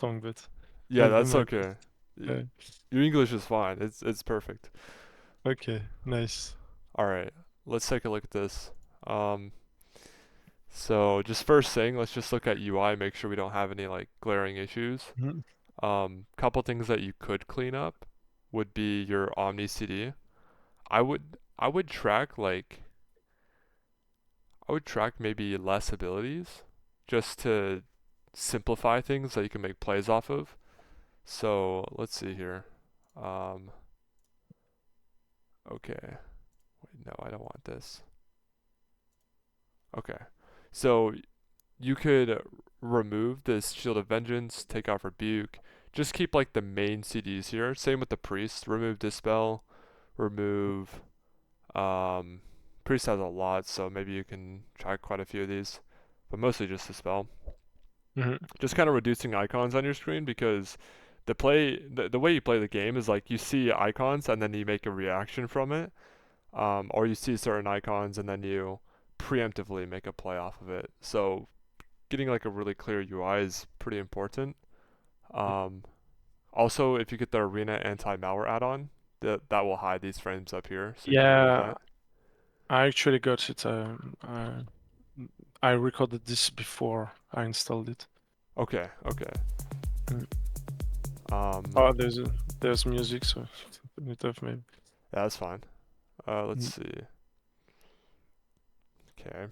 tongue, but Yeah, I'll do that's my okay. best. Y- Uh, Your English is fine. It's perfect. okay, nice. All right, let's take a look at this. Um, so just first thing, let's just look at UI, make sure we don't have any like glaring issues. Mhm. Couple things that you could clean up would be your Omni CD. I would track like I would track maybe less abilities just to simplify things that you can make plays off of. So let's see here. Um, okay. Wait, no, I don't want this. Okay. So you could remove this Shield of Vengeance, take off Rebuke, just keep like the main CDs here. Same with the Priest. Remove Dispel, remove Priest has a lot, so maybe you can try quite a few of these. But mostly just Dispel. Mhm. Just kind of reducing icons on your screen because the way you play the game is like you see icons and then you make a reaction from it, or you see certain icons and then you preemptively make a play off of it. So getting like a really clear UI is pretty important. Um, Also, if you get the Arena anti-malware add-on, that will hide these frames up here, so you can remove Yeah, that. I actually got it. I recorded this before I installed it. Okay, okay. Mm. Um, Oh, there's music, so a bit of maybe. yeah, that's fine. Let's Mm. see. Okay.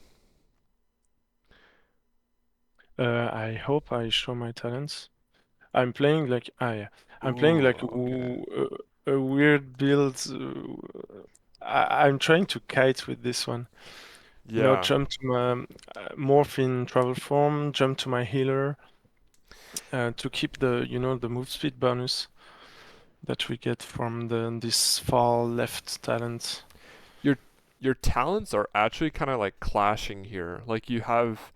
I hope I show my talents. I'm playing like yeah. I'm playing Ooh, like okay. a weird build. I'm trying to kite with this one. You know, Yeah. jump to my morph in travel form, jump to my healer to keep the the move speed bonus that we get from the this far left talent. Your your talents are actually kind of like clashing here. Like you have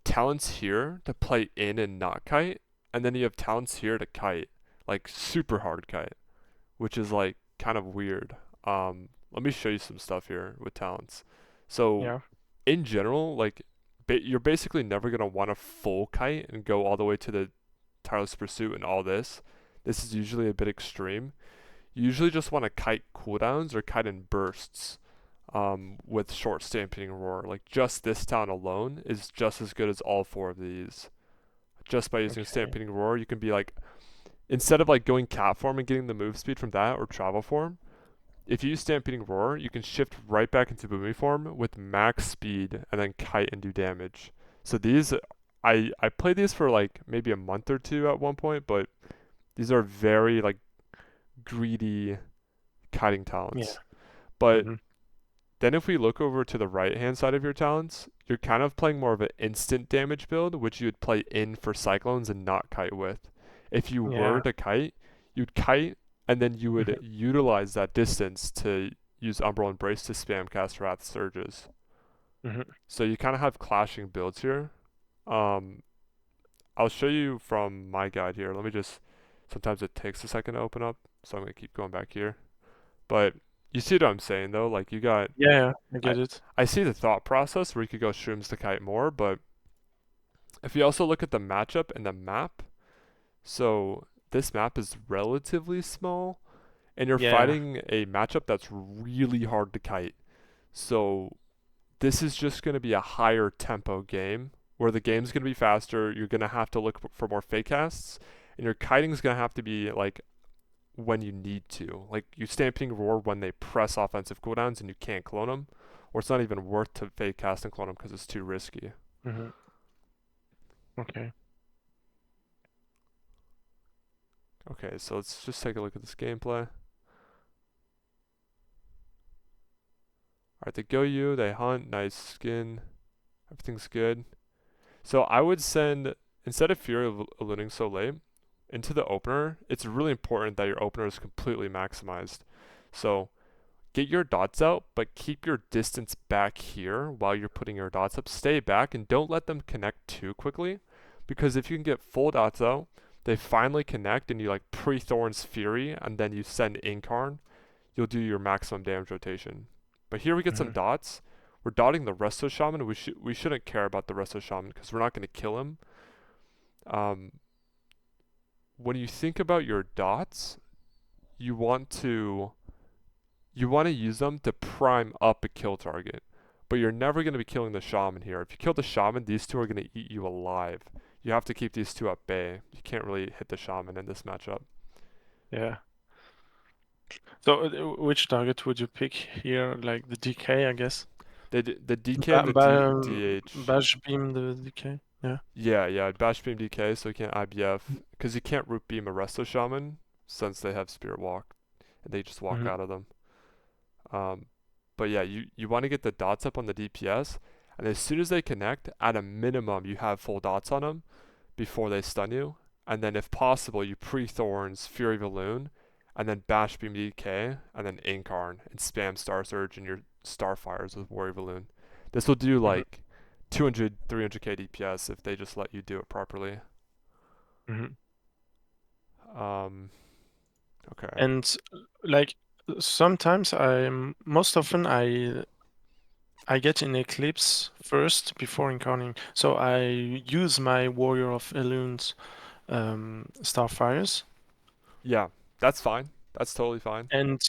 talents here to play in and not kite, and then you have talents here to kite, like super hard kite, which is like kind of weird. Let me show you some stuff here with talents. So, Yeah, in general, like you're basically never gonna want a full kite and go all the way to the tireless pursuit and all this. This is usually a bit extreme. You usually just want to kite cooldowns or kite in bursts. With short stampeding roar, like just this talent alone is just as good as all four of these. Just by using okay. stampeding roar, you can be like instead of like going cat form and getting the move speed from that or travel form, if you use Stampeding Roar, you can shift right back into Boomy form with max speed and then kite and do damage. So these, I played these for like maybe a month or two at one point, but these are very like greedy kiting Yeah. talents. But Hmm. then if we look over to the right hand side of your talents, you're kind of playing more of an instant damage build, which you would play in for Cyclones and not kite with. If you were Yeah. to kite, you'd kite and then you would Hmm. utilize that distance to use Umbral Embrace to spam cast Wrath Surges. Hmm. So you kind of have clashing builds here. Um, I'll show you from my guide here. Let me just, sometimes it takes a second to open up, so I'm going to keep going back here. But you see what I'm saying though? Like you got Yeah, I I get it. I see the thought process where you could go shrooms to kite more, but if you also look at the matchup and the map, so this map is relatively small, and you're Yeah. fighting a matchup that's really hard to kite. So this is just going to be a higher tempo game where the game's going to be faster. You're going to have to look for more fake casts, and your kiting's going to have to be like when you need to. Like you stamping roar when they press offensive cooldowns and you can't clone them, or it's not even worth to fake cast and clone them because it's too risky. Hmm. Okay. Okay, so let's just take a look at this gameplay. Alright, they go you, they hunt, nice skin, everything's good. So I would send, instead of Fury eluding so late, into the opener, it's really important that your opener is completely maximized. So get your dots out, but keep your distance back here while you're putting your dots up. Stay back and don't let them connect too quickly, because if you can get full dots out, they finally connect and you like pre-Thorn's Fury and then you send Incarn, you'll do your maximum damage rotation. But here we get some Hmm. dots. We're dotting the Resto Shaman. We shouldn't care about the Resto Shaman because we're not going to kill him. Um, when you think about your dots, you want to you want to use them to prime up a kill target. But you're never going to be killing the shaman here. If you kill the shaman, these two are going to eat you alive. You have to keep these two at bay. You can't really hit the shaman in this matchup. Yeah. So, which target would you pick here? Like the DK, I guess. The DK and the DH. Bash beam the DK. Yeah. Yeah, bash beam DK so you can't IBF because you can't root beam a resto shaman since they have spirit walk and they just walk Hmm. out of them. Um, but yeah, you want to get the dots up on the DPS, and as soon as they connect, at a minimum, you have full dots on them before they stun you. And then, if possible, you pre-thorns Fury Balloon, and then Bash Beam DK, and then Incarn, and spam Star Surge and your Starfires with Warrior Balloon. This will do Hmm. like 200, 300k DPS if they just let you do it properly. Hmm. Um, okay. And like sometimes most often I get in Eclipse first before incarning. So I use my Warrior of Elun's Starfires Yeah, that's fine. That's totally fine. and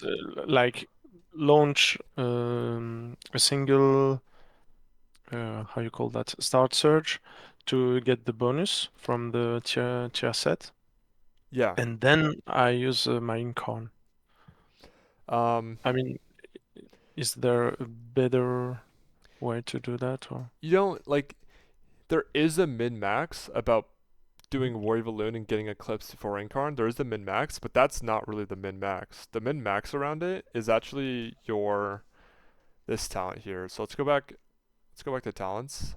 like launch a single how you call that, start surge to get the bonus from the tier set, Yeah. and then I use my incarn. Um, I mean, is there a better way to do that or? you don't like. There is a min max about doing Warrior Balloon and getting Eclipse before Incarn. There is the min max, but that's not really the min max. The min max around it is actually your this talent here. So let's go back. Let's go back to talents.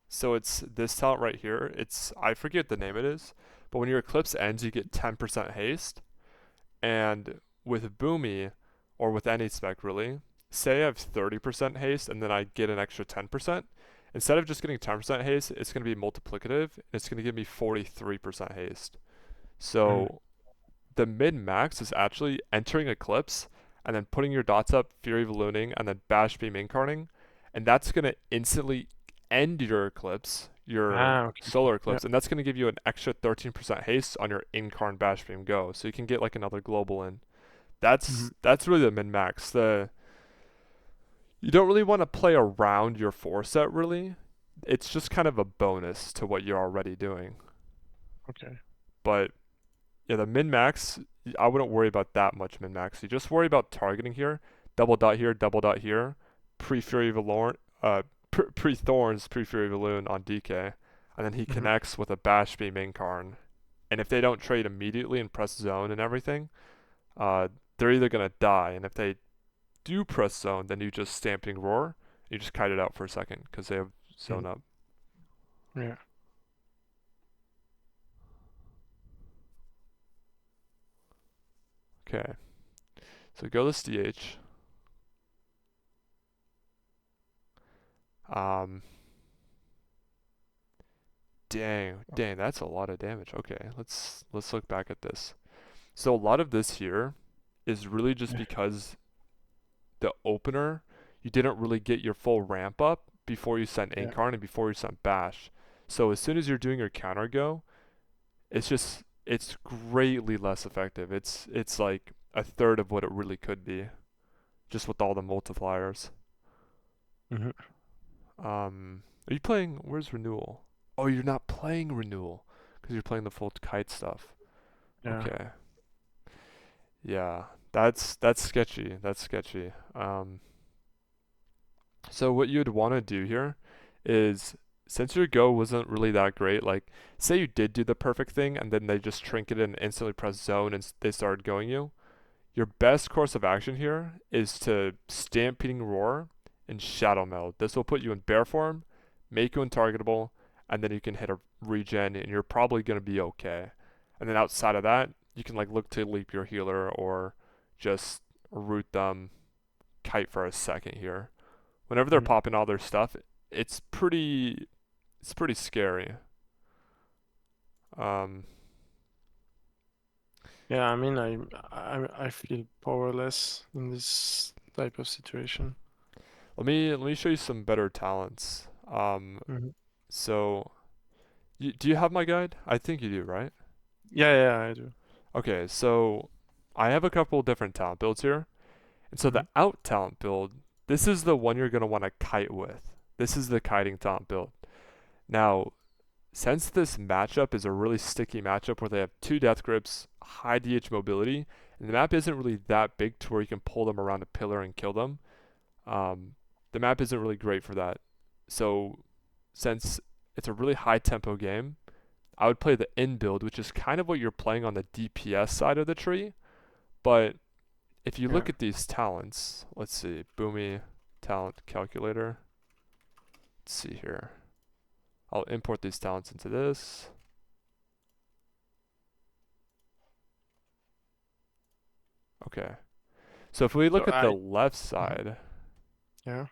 So it's this talent right here. It's I forget the name it is, but when your Eclipse ends, you get 10% haste. And with Boomy, or with any spec really, say I have 30% haste and then I get an extra 10%. Instead of just getting 10% haste, it's going to be multiplicative. And it's going to give me 43% haste. Mhm. So the min max is actually entering Eclipse and then putting your dots up, Fury Ballooning, and then Bash Beam Incarning. And that's going to instantly end your Eclipse, your Ah, okay. Solar Yeah. Eclipse, and that's going to give you an extra 13% haste on your Incarn Bash Beam go. So you can get like another global in. Mhm. That's really the min max. The You don't really want to play around your 4 set really. It's just kind of a bonus to what you're already doing. Okay. But yeah, the min max, I wouldn't worry about that much min max. You just worry about targeting here, double dot here, pre Fury Valorn, pre Thorns, pre Fury Balloon on DK, and then he Mhm. connects with a Bash Beam Incarn. And if they don't trade immediately and press zone and everything, uh, they're either gonna die, and if they do press zone, then you just Stamping Roar. You just kite it out for a second because they have zone Mhm. up. Yeah. Okay, so go this DH. Um, dang, that's a lot of damage. Okay, let's look back at this. So a lot of this here is really just Yeah. because the opener, you didn't really get your full ramp up before you sent Yeah. Incarn and before you sent Bash. So as soon as you're doing your counter go, it's greatly less effective. It's like a third of what it really could be, just with all the multipliers. Mhm. Are you playing? Where's Renewal? Oh, you're not playing Renewal because you're playing the full kite stuff. Yeah. Okay, yeah, that's sketchy. That's sketchy. So what you'd want to do here is, since your go wasn't really that great, like say you did do the perfect thing and then they just trinketed and instantly press zone and they started going you. Your best course of action here is to Stampeding Roar and Shadow Meld. This will put you in bear form, make you untargetable, and then you can hit a regen and you're probably going to be okay. And then outside of that, you can like look to leap your healer or just root them, kite for a second here. Whenever they're Mhm. popping all their stuff, it's pretty it's pretty scary. Um, Yeah. I mean, I feel powerless in this type of situation. let me show you some better talents. Mhm. So do you have my guide? I think you do, right? Yeah, yeah, I do. Okay, so I have a couple different talent builds here. And so Mm-hmm. the out talent build, this is the one you're going to want to kite with. This is the kiting talent build. Now, since this matchup is a really sticky matchup where they have two death grips, high DH mobility, and the map isn't really that big to where you can pull them around a pillar and kill them, um, the map isn't really great for that. So, since it's a really high tempo game, I would play the in build, which is kind of what you're playing on the DPS side of the tree. But if you Yeah. look at these talents, let's see, Boomy talent calculator. Let's see here. I'll import these talents into this. Okay. So if we So look at the I. left Mhm. side, Yeah.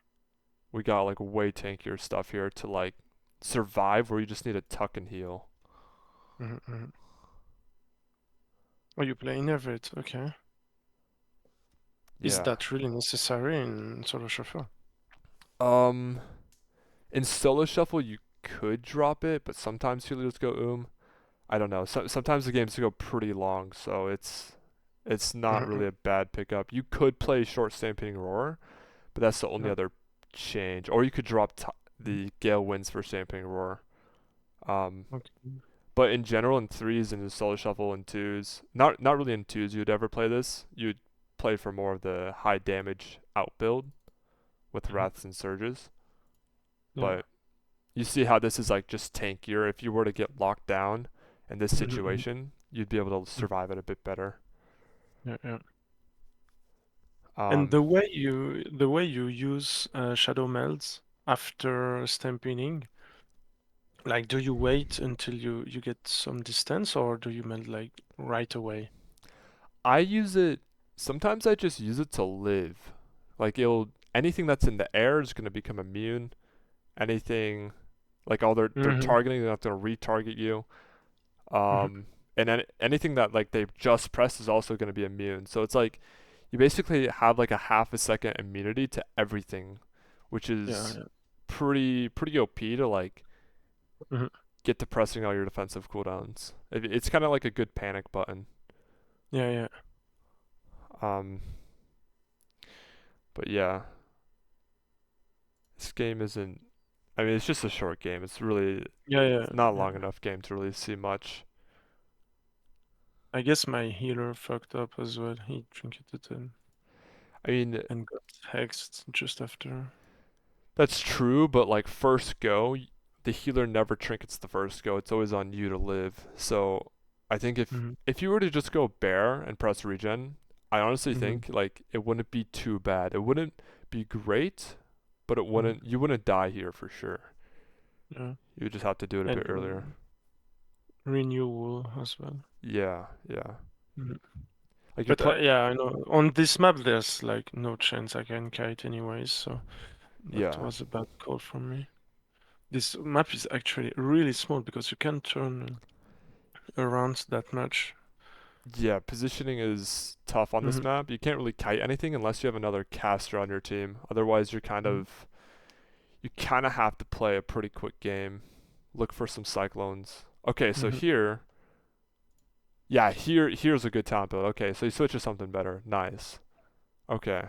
we got like way tankier stuff here to like survive where you just need a tuck and heal. Mm-hmm. Oh, you play Innervate, okay. Is Yeah. that really necessary in solo shuffle? Um, in solo shuffle you could drop it, but sometimes healers go I don't know. Sometimes the games go pretty long, so it's not Mm-hmm. really a bad pickup. You could play short stamping roar, but that's the only Yeah. other change. Or you could drop the Gale Winds for stamping roar. Um, Okay. but in general, in threes and in solo shuffle and twos, not really in twos, you'd ever play this. You'd play for more of the high damage out build with Mhm. wraths and surges. Yeah. But you see how this is like just tankier. If you were to get locked down in this Mm-hmm. situation, you'd be able to survive it a bit better. Yeah, yeah. And Um, the way you use shadow melds after stamping, like, do you wait until you get some distance, or do you meld like right away? I use it. Sometimes I just use it to live. Like it'll anything that's in the air is gonna become immune. Anything like all they're Mm-hmm. targeting, they're not gonna retarget you. Mm-hmm. And anything that like they've just pressed is also gonna be immune. So it's like you basically have like a half a second immunity to everything, which Yeah, is yeah. pretty OP to like Mm-hmm. get to pressing all your defensive cooldowns. It's kind of like a good panic button. Yeah, yeah. Um, but yeah, this game isn't. I mean, it's just a short game. Yeah, yeah, It's not a long yeah. enough game to really see much. I guess my healer fucked up as well. He trinketed I mean, and got hexed just after. that's true, but like first go, the healer never trinkets the first go. It's always on you to live. So I think Mm-hmm. if you were to just go bear and press regen, I honestly Mm-hmm. think like it wouldn't be too bad. It wouldn't be great, but it Mm-hmm. wouldn't you wouldn't die here for sure. Yeah. You would just have to do it a bit And earlier. renewal as well. Yeah, yeah. Mhm. Like you're But play. yeah, I know on this map there's like no chance I can kite anyways, so that Yeah, was a bad call from me. This map is actually really small because you can't turn around that much. yeah. Positioning is tough on this Hmm. map. You can't really kite anything unless you have another caster on your team. Otherwise, you kind of have to play a pretty quick game. Look for some cyclones. Okay, so Hmm. here, yeah, here's a good talent build. Okay, so you switch to something better. Nice. Okay.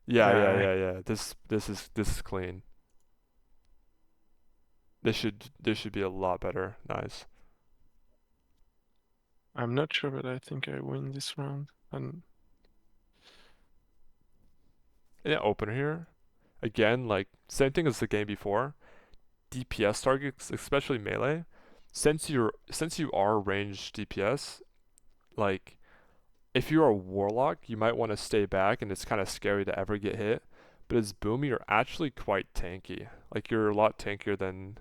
Yeah, yeah, Yeah, yeah, yeah. This is clean. This should be a lot better. Nice. I'm not sure, but I think I win this round. And Yeah, opener here. Again, like same thing as the game before. DPS targets, especially melee. Since you are ranged DPS, like if you're a warlock, you might want to stay back, and it's kind of scary to ever get hit. But as Boomy, you're actually quite tanky. Like you're a lot tankier than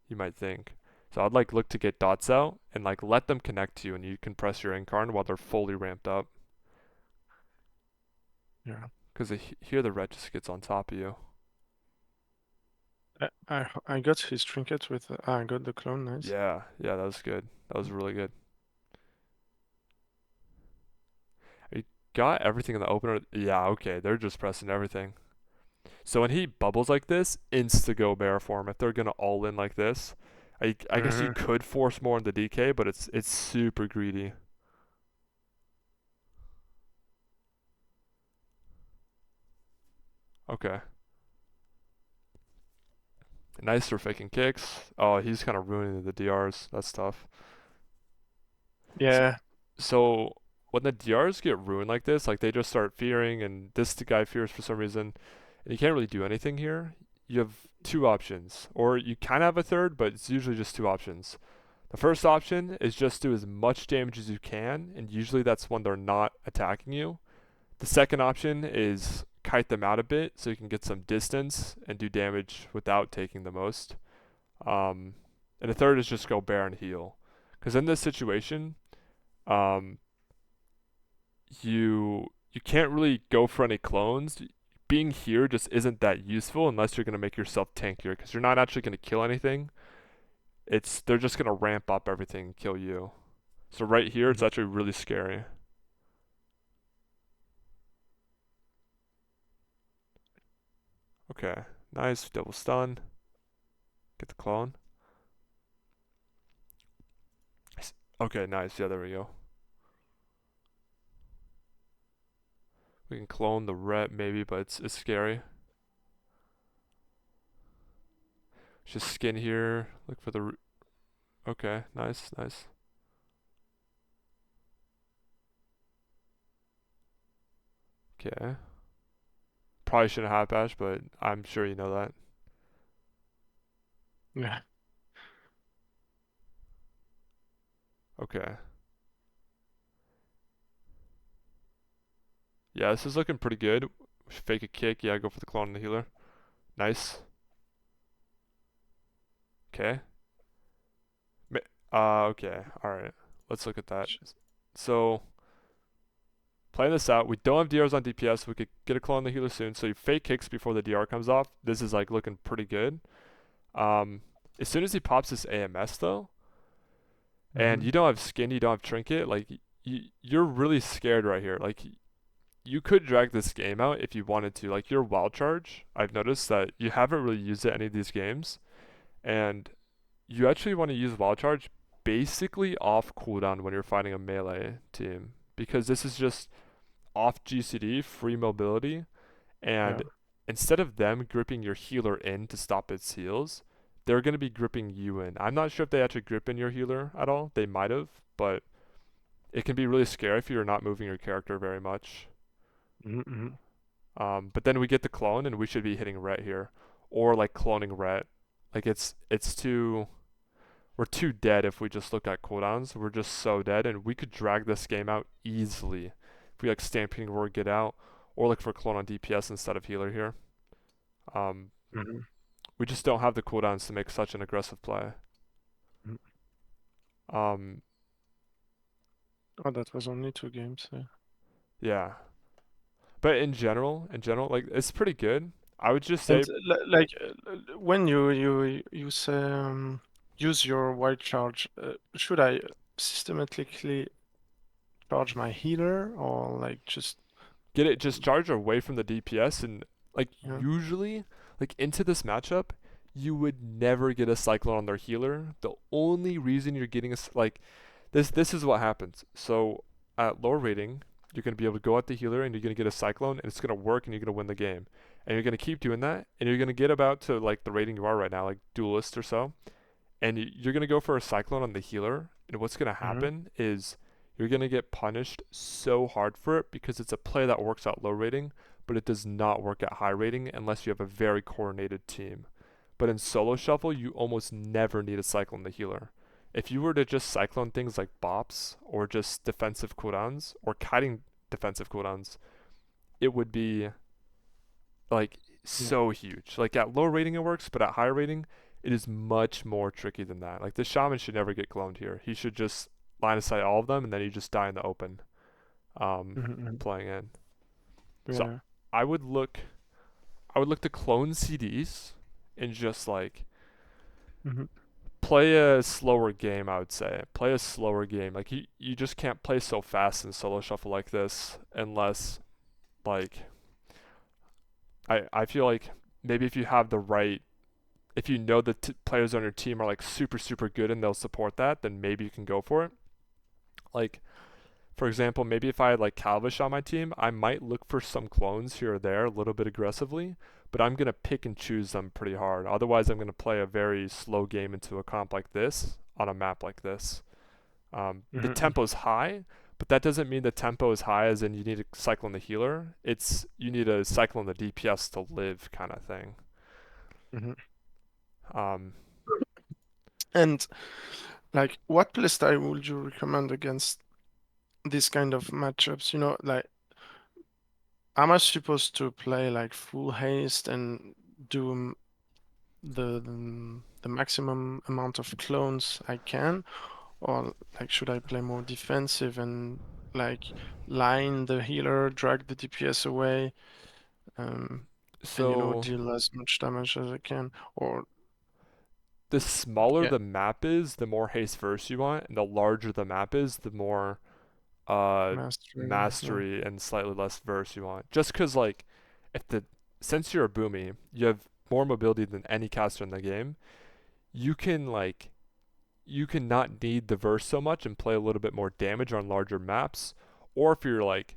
you might think. So I'd like look to get dots out and like let them connect to you, and you can press your incarn while they're fully ramped up. yeah, Because here the red just gets on top of you. I got his trinket with I got the clone, nice. Yeah, yeah, that was good. That was really good. You got everything in the opener. Yeah, okay, they're just pressing everything. So when he bubbles like this, insta go bear form. If they're gonna all in like this, I guess you Mm-hmm. could force more into DK, but it's super greedy. Okay. Nice for faking kicks. Oh, he's kind of ruining the DRs. That's tough. S- Yeah. So when the DRs get ruined like this, like they just start fearing, and this guy fears for some reason, and you can't really do anything here. You have two options, or you kind of have a third, but it's usually just two options. The first option is just do as much damage as you can, and usually that's when they're not attacking you. The second option is kite them out a bit so you can get some distance and do damage without taking the most. Um, and the third is just go bear and heal. Because in this situation, um, you can't really go for any clones. Being here just isn't that useful unless you're gonna make yourself tankier, because you're not actually gonna kill anything. They're just gonna ramp up everything and kill you. So right here, it's Mhm. actually really scary. Okay, nice double stun. Get the clone. Okay, nice. Yeah, there we go. We can clone the ret maybe, but it's scary. Just skin here. Look for the. Okay, nice, nice. Okay. Probably shouldn't have bash, but I'm sure you know that. Yeah. Okay. Yeah, this is looking pretty good. Fake a kick. Yeah, go for the clone and the healer. Nice. Okay. Okay. All right. Let's look at that. So, playing this out, we don't have DRs on DPS. We could get a clone on the healer soon. So you fake kicks before the DR comes off. This is like looking pretty good. Um, as soon as he pops his AMS though, and Mm-hmm. you don't have skin, you don't have trinket, like you're really scared right here. Like you could drag this game out if you wanted to. Like your wild charge, I've noticed that you haven't really used it any of these games, and you actually want to use wild charge basically off cooldown when you're fighting a melee team, because this is just off GCD, free mobility, Yeah. and instead of them gripping your healer in to stop its heals, they're going to be gripping you in. I'm not sure if they actually grip in your healer at all. They might have, but it can be really scary if you're not moving your character very much. Mm-hmm. But then we get the clone, and we should be hitting ret here, or like cloning ret. Like it's too we're too dead if we just look at cooldowns. We're just so dead, and we could drag this game out easily if we like Stampeding Roar get out, or like for clone on DPS instead of healer here. Um, Mm-hmm. we just don't have the cooldowns to make such an aggressive play. Um, Oh, that was only 2 games. Yeah. yeah, but in general, like it's pretty good. I would just And say like when you say use your wild charge, should I systematically charge my healer or like just get it just charge away from the DPS, and like yeah? usually like into this matchup, you would never get a cyclone on their healer. The only reason you're getting like this is what happens. So at lower rating, you're gonna be able to go at the healer, and you're gonna get a cyclone, and it's gonna work, and you're gonna win the game. And you're gonna keep doing that, and you're gonna get about to like the rating you are right now, like duelist or so, and you're gonna go for a cyclone on the healer, and what's gonna Mm-hmm. happen is you're gonna get punished so hard for it, because it's a play that works at low rating, but it does not work at high rating unless you have a very coordinated team. But in solo shuffle, you almost never need a cyclone the healer. If you were to just cyclone things like bops or just defensive cooldowns or kiting defensive cooldowns, it would be like Yeah. so huge. Like at low rating it works, but at high rating it is much more tricky than that. Like the shaman should never get cloned here. He should just line of sight all of them, and then you just die in the open. Mm-hmm. Playing in. So Yeah. I would look I would look to clone CDs and just like Mm-hmm. play a slower game, I would say. Play a slower game. Like you just can't play so fast in solo shuffle like this unless like I feel like maybe if you have the right if you know the players on your team are like super super good and they'll support that, then maybe you can go for it. Like for example, maybe if I had like Calvish on my team, I might look for some clones here or there a little bit aggressively, but I'm gonna pick and choose them pretty hard. Otherwise, I'm gonna play a very slow game into a comp like this on a map like this. The Mm-hmm. tempo is high, but that doesn't mean the tempo is high as in you need to cycle in the healer. It's you need to cycle in the DPS to live kind of thing. Mm-hmm. Um, And like, what playstyle would you recommend against this kind of matchups? Like, am I supposed to play like full haste and do the maximum amount of clones I can, or like should I play more defensive and like line the healer, drag the DPS away, um, and so deal as much damage as I can, or the smaller yeah, the map is, the more haste verse you want, and the larger the map is, the more mastery. Yeah, mastery and slightly less verse you want. Just because like if the since you're a boomy, you have more mobility than any caster in the game. You can like you can not need the verse so much and play a little bit more damage on larger maps, or if you're like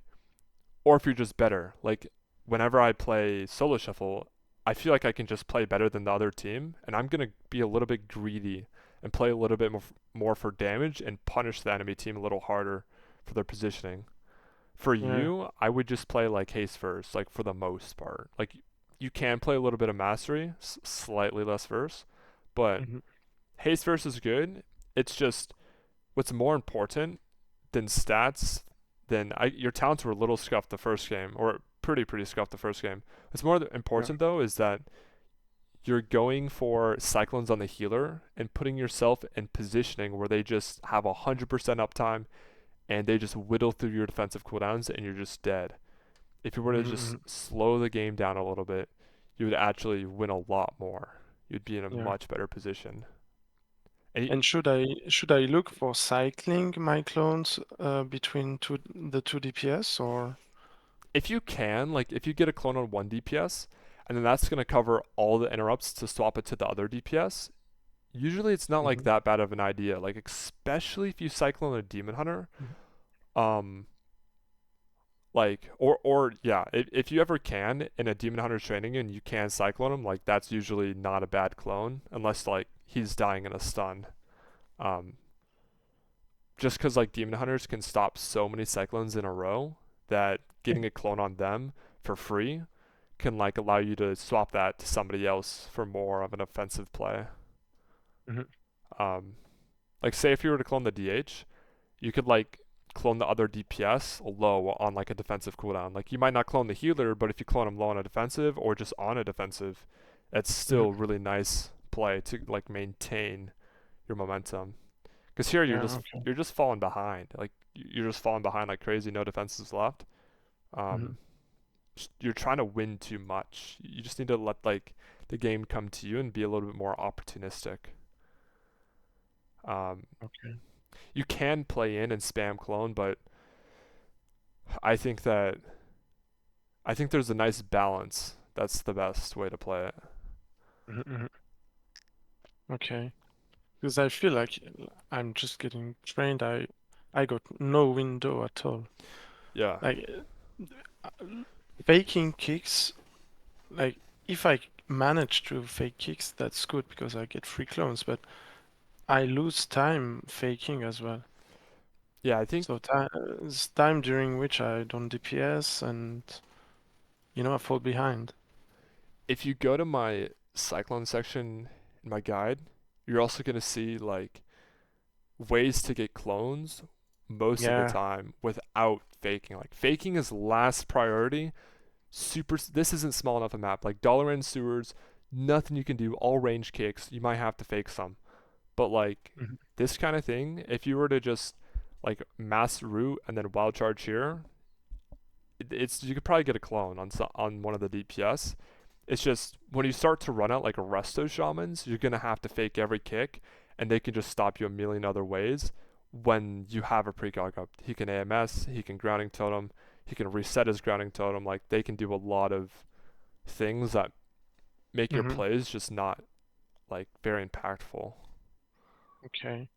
or if you're just better. Like whenever I play solo shuffle, I feel like I can just play better than the other team, and I'm gonna be a little bit greedy and play a little bit more for damage and punish the enemy team a little harder for their positioning. For yeah. you, I would just play like haste verse, like for the most part. Like you can play a little bit of mastery, slightly less verse, but Hmm. haste verse is good. It's just what's more important than stats. Your talents were a little scuffed the first game, or pretty scuffed the first game. What's more Yeah. important though is that you're going for cyclones on the healer and putting yourself in positioning where they just have 100% uptime and they just whittle through your defensive cooldowns and you're just dead. If you were to just Hmm. slow the game down a little bit, you would actually win a lot more. You'd be in a Yeah. much better position. And And should I look for cycling my clones between the two DPS or? if you can, like if you get a clone on one DPS, and then that's gonna cover all the interrupts to swap it to the other DPS, usually it's not like Mhm. that bad of an idea. Like especially if you cycle in a demon hunter, Mhm. um, like or yeah, if you ever can in a demon hunter training and you can cycle on him, like that's usually not a bad clone unless like he's dying in a stun. Um, just because like demon hunters can stop so many cyclones in a row that getting a clone on them for free can like allow you to swap that to somebody else for more of an offensive play. Mhm. Um, like say if you were to clone the DH, you could like clone the other DPS low on like a defensive cooldown. Like you might not clone the healer, but if you clone him low on a defensive or just on a defensive, it's still Mhm. really nice play to like maintain your momentum. Because here Yeah, okay. you're just falling behind. Like you're just falling behind like crazy. No defenses left. Mhm. Um, you're trying to win too much. You just need to let like the game come to you and be a little bit more opportunistic. Um, Okay. you can play in and spam clone, but I think that I think there's a nice balance. That's the best way to play it. Mhm. Mhm. Okay. Because I feel like I'm just getting trained. I got no window at all. Yeah. Like uh, faking kicks. Like if I manage to fake kicks, that's good because I get free clones. But I lose time faking as well. Yeah, I think So time is time during which I don't DPS and I fall behind. if you go to my Cyclone section in my guide, you're also going to see like ways to get clones most of the Yeah. time without faking. Like faking is last priority. This isn't small enough a map. Like Dollar End Sewers, nothing you can do, all range kicks. You might have to fake some. But like Mhm. this kind of thing, if you were to just like mass root and then wild charge here, it's you could probably get a clone on one of the DPS. It's just when you start to run out like Resto Shamans, you're gonna have to fake every kick, and they can just stop you a million other ways. When you have a precog up, he can AMS, he can grounding totem, he can reset his grounding totem. Like they can do a lot of things that make your Mhm. plays just not like very impactful. Okay.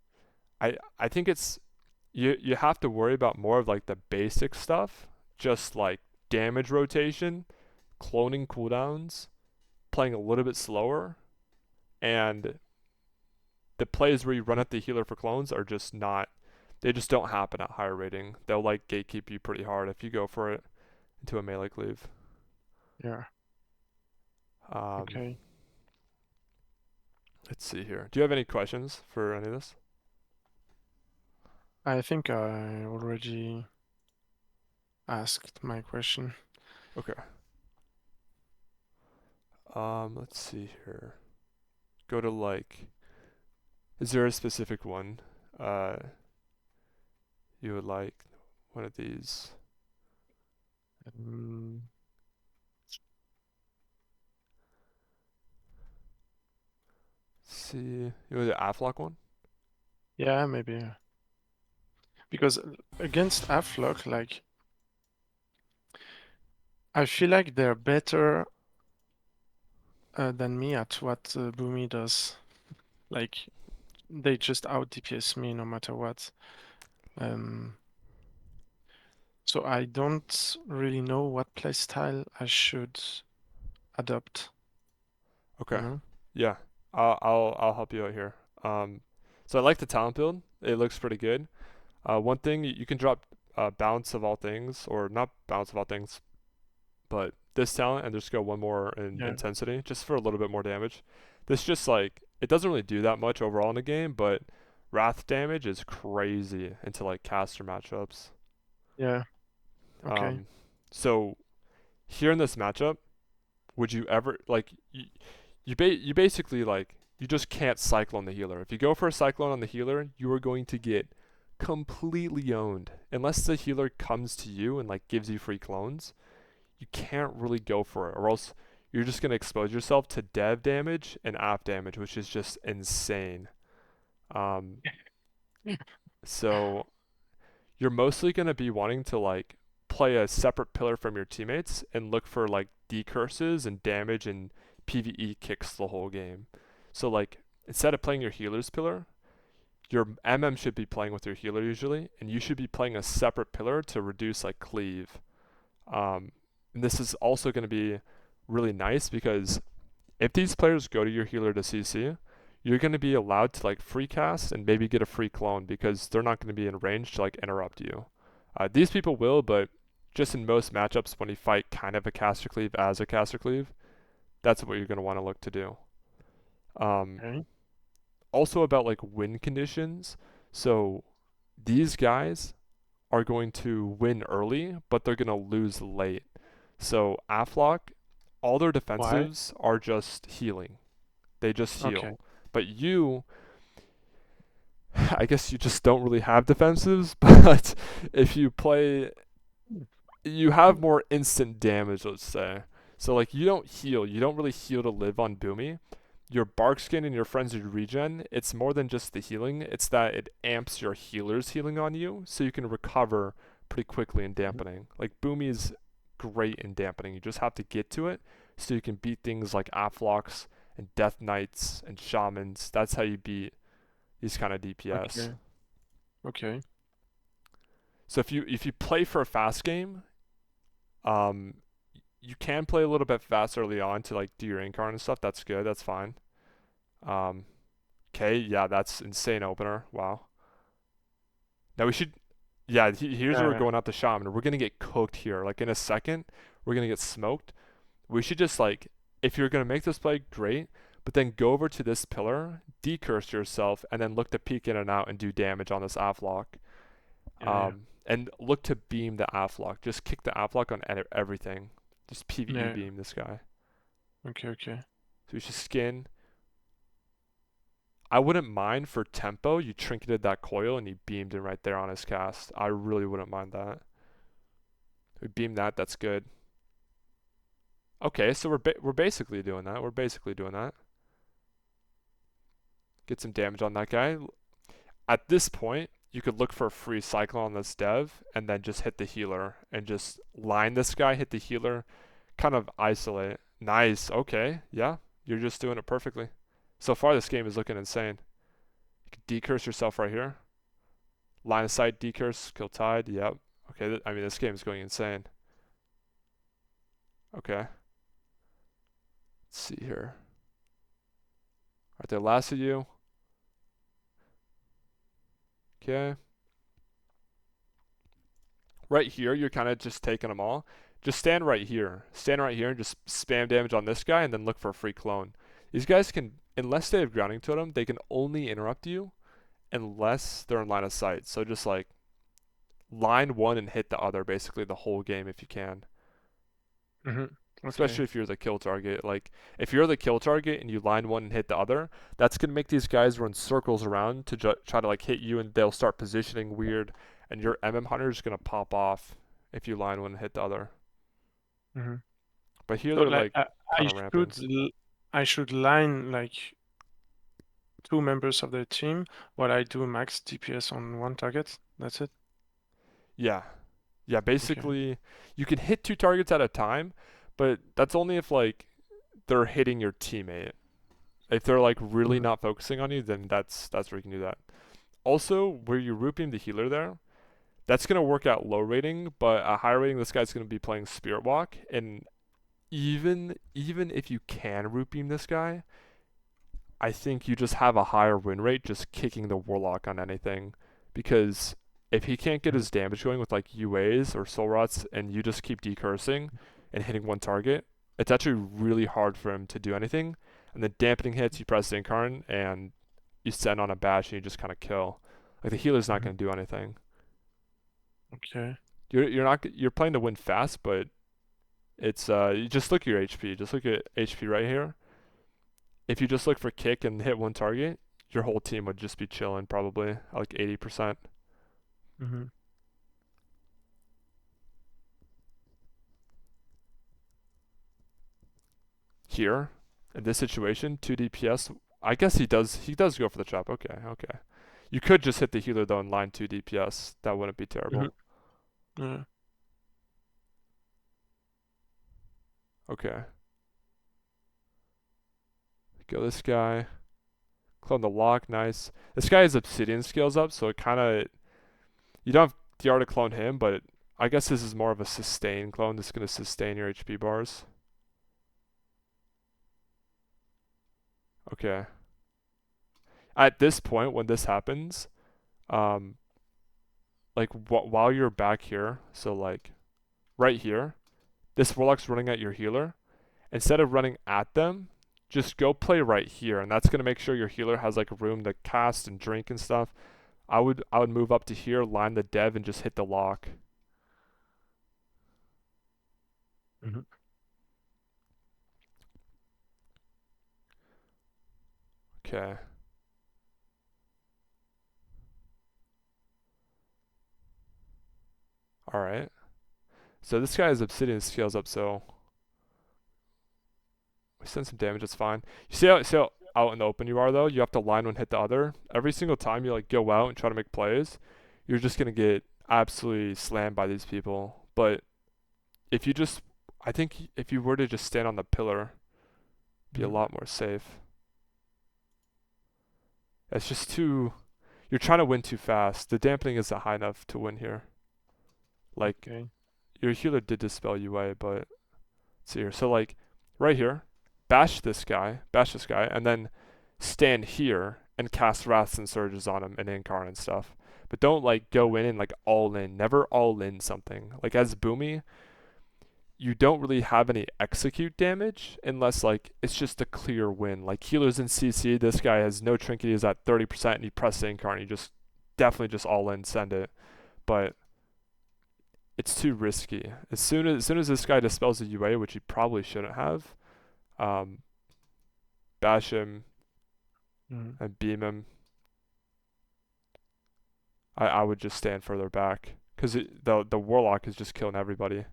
I think it's you have to worry about more of like the basic stuff, just like damage rotation, cloning cooldowns, playing a little bit slower, and the plays where you run at the healer for clones are just not, they just don't happen at higher rating. They'll like gatekeep you pretty hard if you go for it into a melee cleave. Yeah. Um, Okay. let's see here. Do you have any questions for any of this? I think I already asked my question. Okay. Let's see here. Go to like, is there a specific one uh you would like? One of these. Um, Let's see, you know the Aflock one? yeah, maybe. Because against Aflock, like, I feel like they're better than me at what Boomy does. Like, they just out DPS me no matter what. Um, so I don't really know what playstyle I should adopt, you Okay. know? Yeah. I'll help you out here. So I like the talent build. It looks pretty good. One thing you can drop balance of all things, or not balance of all things, but this talent and just go one more in Yeah, intensity, just for a little bit more damage. This just like it doesn't really do that much overall in the game, but wrath damage is crazy into like caster matchups. yeah, okay. Um, so here in this matchup, would you ever like you basically like you just can't cyclone the healer. If you go for a cyclone on the healer, you are going to get completely owned unless the healer comes to you and like gives you free clones. You can't really go for it, or else you're just gonna expose yourself to dev damage and app damage, which is just insane. Um, so you're mostly going to be wanting to like play a separate pillar from your teammates and look for like decurses and damage and PvE kicks the whole game. So like instead of playing your healer's pillar, your MM should be playing with your healer usually, and you should be playing a separate pillar to reduce like cleave. And this is also going to be really nice because if these players go to your healer to CC, you're going to be allowed to like free cast and maybe get a free clone because they're not going to be in range to like interrupt you. These people will, but just in most matchups when you fight kind of a caster cleave as a caster cleave, that's what you're going to want to look to do. Um, Okay. Also about like win conditions. So these guys are going to win early, but they're going to lose late. So Aflock, all their Why? defensives are just healing. They just Okay. heal. But you, I guess you just don't really have defensives, but if you play, you have more instant damage, let's say. So like you don't heal, you don't really heal to live on Boomy. Your bark skin and your frenzied regen, it's more than just the healing, it's that it amps your healer's healing on you so you can recover pretty quickly in Mhm. dampening. Like Boomy is great in dampening. You just have to get to it so you can beat things like Aflocks and Death Knights and Shamans. That's how you beat these kind of DPS. Okay. Okay. So if you play for a fast game, um, you can play a little bit fast early on to like do your incarn and stuff. That's good. That's fine. Um, okay, yeah, that's insane opener. Wow. Now we should, yeah. Here's where we're Yeah. going out the shaman. We're gonna get cooked here. Like in a second, we're gonna get smoked. We should just like, if you're gonna make this play, great. But then go over to this pillar, decurse yourself, and then look to peek in and out and do damage on this Aflock. Yeah. Yeah. And look to beam the Aflock. Just kick the Aflock on everything. Just PvE Yeah. beam this guy. Okay. Okay. So we should skin. I wouldn't mind for tempo. You trinketed that coil and you beamed it right there on his cast. I really wouldn't mind that. We beam that. That's good. Okay, so we're basically doing that. We're basically doing that. Get some damage on that guy. At this point, you could look for a free cycle on this dev and then just hit the healer and just line this guy, hit the healer, kind of isolate. Nice. Okay. Yeah. You're just doing it perfectly. So far, this game is looking insane. You can decurse yourself right here. Line of sight, decurse, kill tide. Yep. Okay, I mean, this game is going insane. Okay. Let's see here. Alright, they lasted you. Okay. Right here, you're kind of just taking them all. Just stand right here. Stand right here and just spam damage on this guy and then look for a free clone. These guys can, unless they have grounding totem, they can only interrupt you unless they're in line of sight. So just like line one and hit the other basically the whole game if you can. Okay. Especially if you're the kill target. Like if you're the kill target and you line one and hit the other, that's gonna make these guys run circles around to try to like hit you, and they'll start positioning weird, and your hunter is gonna pop off if you line one and hit the other. Mm-hmm. But here So they're like like kind of ramping. I should line like two members of the team while I do max DPS on one target. That's it. Yeah. Yeah, Okay. basically you can hit two targets at a time, but that's only if like they're hitting your teammate. If they're like really Mm-hmm. not focusing on you, then that's where you can do that. Also, where you root beam the healer there, that's gonna work at low rating, but at higher rating this guy's gonna be playing Spirit Walk, and even if you can root beam this guy, I think you just have a higher win rate just kicking the Warlock on anything, because if he can't get his damage going with like UAs or Soul Rots and you just keep decursing and hitting one target, it's actually really hard for him to do anything. And then dampening hits, you press Incarn and you send on a bash and you just kind of kill. Like the healer's not Mm-hmm. going to do anything. Okay. You're playing to win fast, but it's you just look at your HP. Just look at HP right here. If you just look for kick and hit one target, your whole team would just be chilling probably like 80%. Mm-hmm. Here, in this situation, 2 DPS. I guess he does go for the trap. Okay, okay. You could just hit the healer though in line 2 DPS. That wouldn't be terrible. Mm-hmm. Yeah. Okay. Go this guy. Clone the lock, nice. This guy has obsidian skills up, so it kinda you don't have DR to clone him, but I guess this is more of a sustain clone. This is gonna sustain your HP bars. Okay. At this point, when this happens, um, like while you're back here, so like right here, this warlock's running at your healer. Instead of running at them, just go play right here, and that's gonna make sure your healer has like room to cast and drink and stuff. I would move up to here, line the dev, and just hit the lock. Mm-hmm. Okay. All right. So this guy has obsidian scales up, so we send some damage. It's fine. You see how out in the open you are though? You have to line one hit the other. Every single time you like go out and try to make plays, you're just gonna get absolutely slammed by these people. But if you just, I think if you were to just stand on the pillar, be a Mm-hmm. lot more safe. It's just too. You're trying to win too fast. The dampening isn't high enough to win here. Like Okay. your healer did dispel UA, but let's see here. So like right here, bash this guy, and then stand here and cast wraths and surges on him and incarn and stuff. But don't like go in and like all in. Never all in something. Like as Boomy, you don't really have any execute damage unless like it's just a clear win. Like healers in CC, this guy has no trinket, he's at 30% and you press incarn, you just definitely just all in, send it. But it's too risky. As soon as this guy dispels the UA, which he probably shouldn't have, um, bash him Mm-hmm. and beam him. I would just stand further back because the warlock is just killing everybody.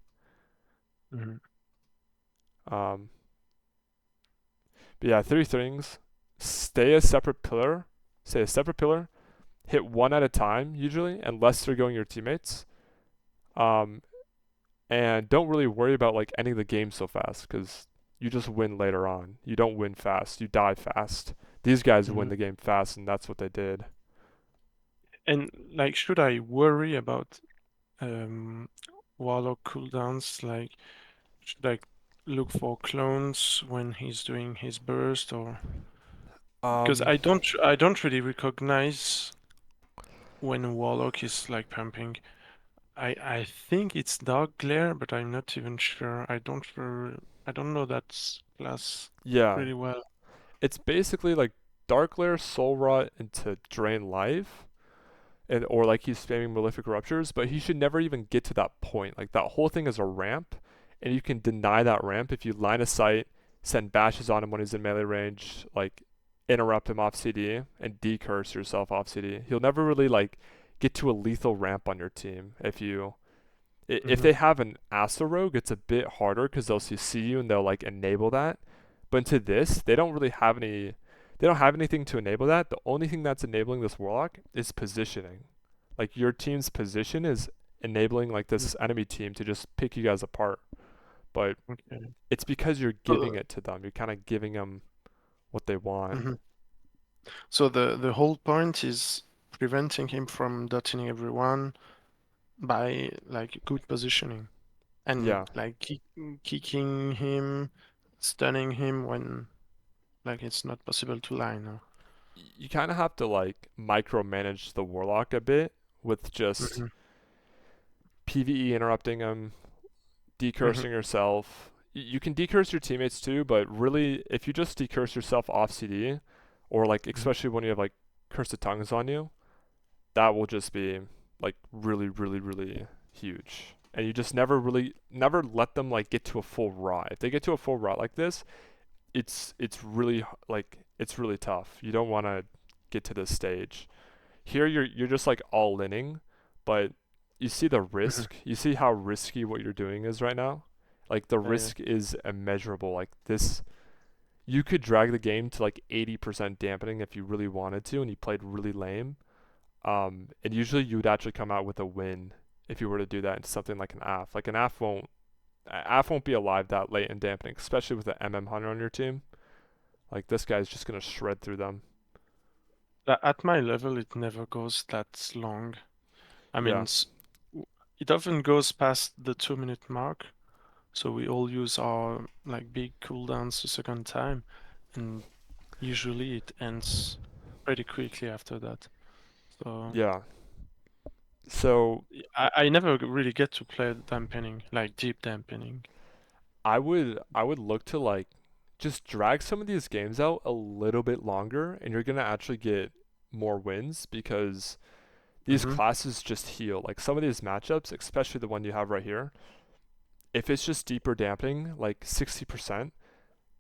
Mm-hmm. Um, but yeah, three things: stay a separate pillar, stay a separate pillar, hit one at a time usually, unless they're going your teammates. Um, and don't really worry about like ending the game so fast because you just win later on. You don't win fast. You die fast. These guys win Mhm. the game fast, and that's what they did. And like, should I worry about um, Warlock cooldowns? Like, should I look for clones when he's doing his burst, or because Um, I don't really recognize when Warlock is like pumping. I think it's Dark Glare, but I'm not even sure. I don't know that class yeah, really well. it's basically like Dark Lair, Soul Rot into Drain Life, and or like he's spamming Malefic Ruptures, but he should never even get to that point. Like that whole thing is a ramp, and you can deny that ramp if you line of sight, send bashes on him when he's in melee range, like interrupt him off CD and decurse yourself off CD. He'll never really like get to a lethal ramp on your team if you if Hmm. they have an Asa Rogue, it's a bit harder because they'll see you and they'll like enable that. But into this, they don't really have any. They don't have anything to enable that. The only thing that's enabling this Warlock is positioning. Like your team's position is enabling like this enemy team to just pick you guys apart. But Okay. it's because you're giving So, it to them. You're kind of giving them what they want. mhm. So the whole point is preventing him from dotting everyone by like good positioning and Yeah, like kicking him, stunning him when like it's not possible to line. No? you kind of have to like micromanage the Warlock a bit with just Hmm. PVE interrupting him, Hmm. decursing yourself. You can decurse your teammates too, but really, if you just decurse yourself off CD, or like Hmm. especially when you have like Curse of Tongues on you, that will just be like really, really, really huge. And you just never let them like get to a full rot. If they get to a full rot like this, it's really like it's really tough. You don't want to get to this stage. Here you're just like all inning, but you see the Hmm. risk. You see how risky what you're doing is right now. Like the Yeah, yeah. risk is immeasurable. Like this, you could drag the game to like 80% dampening if you really wanted to, and you played really lame. And usually you would actually come out with a win if you were to do that into something like an AF. Like an AF won't be alive that late in dampening, especially with an MM hunter on your team. Like this guy's just gonna shred through them. At my level, it never goes that long. I mean, Yeah, it often goes past the 2 minute mark. So we all use our like big cooldowns a second time, and usually it ends pretty quickly after that. So yeah. So I never really get to play dampening, like deep dampening. I would look to like just drag some of these games out a little bit longer and you're gonna actually get more wins because these Mm-hmm. classes just heal. Like some of these matchups, especially the one you have right here, if it's just deeper dampening, like 60%,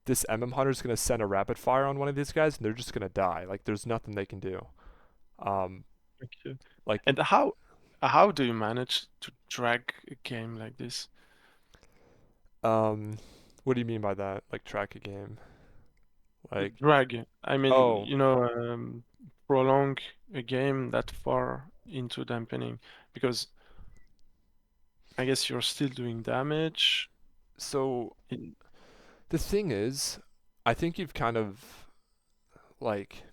this MM Hunter is gonna send a rapid fire on one of these guys and they're just gonna die. Like there's nothing they can do. Um, Okay. like And how do you manage to drag a game like this? um, what do you mean by that? Like track a game? Like Drag. I mean, oh, prolong a game that far into dampening because I guess you're still doing damage. so In, the thing is, I think you've kind of like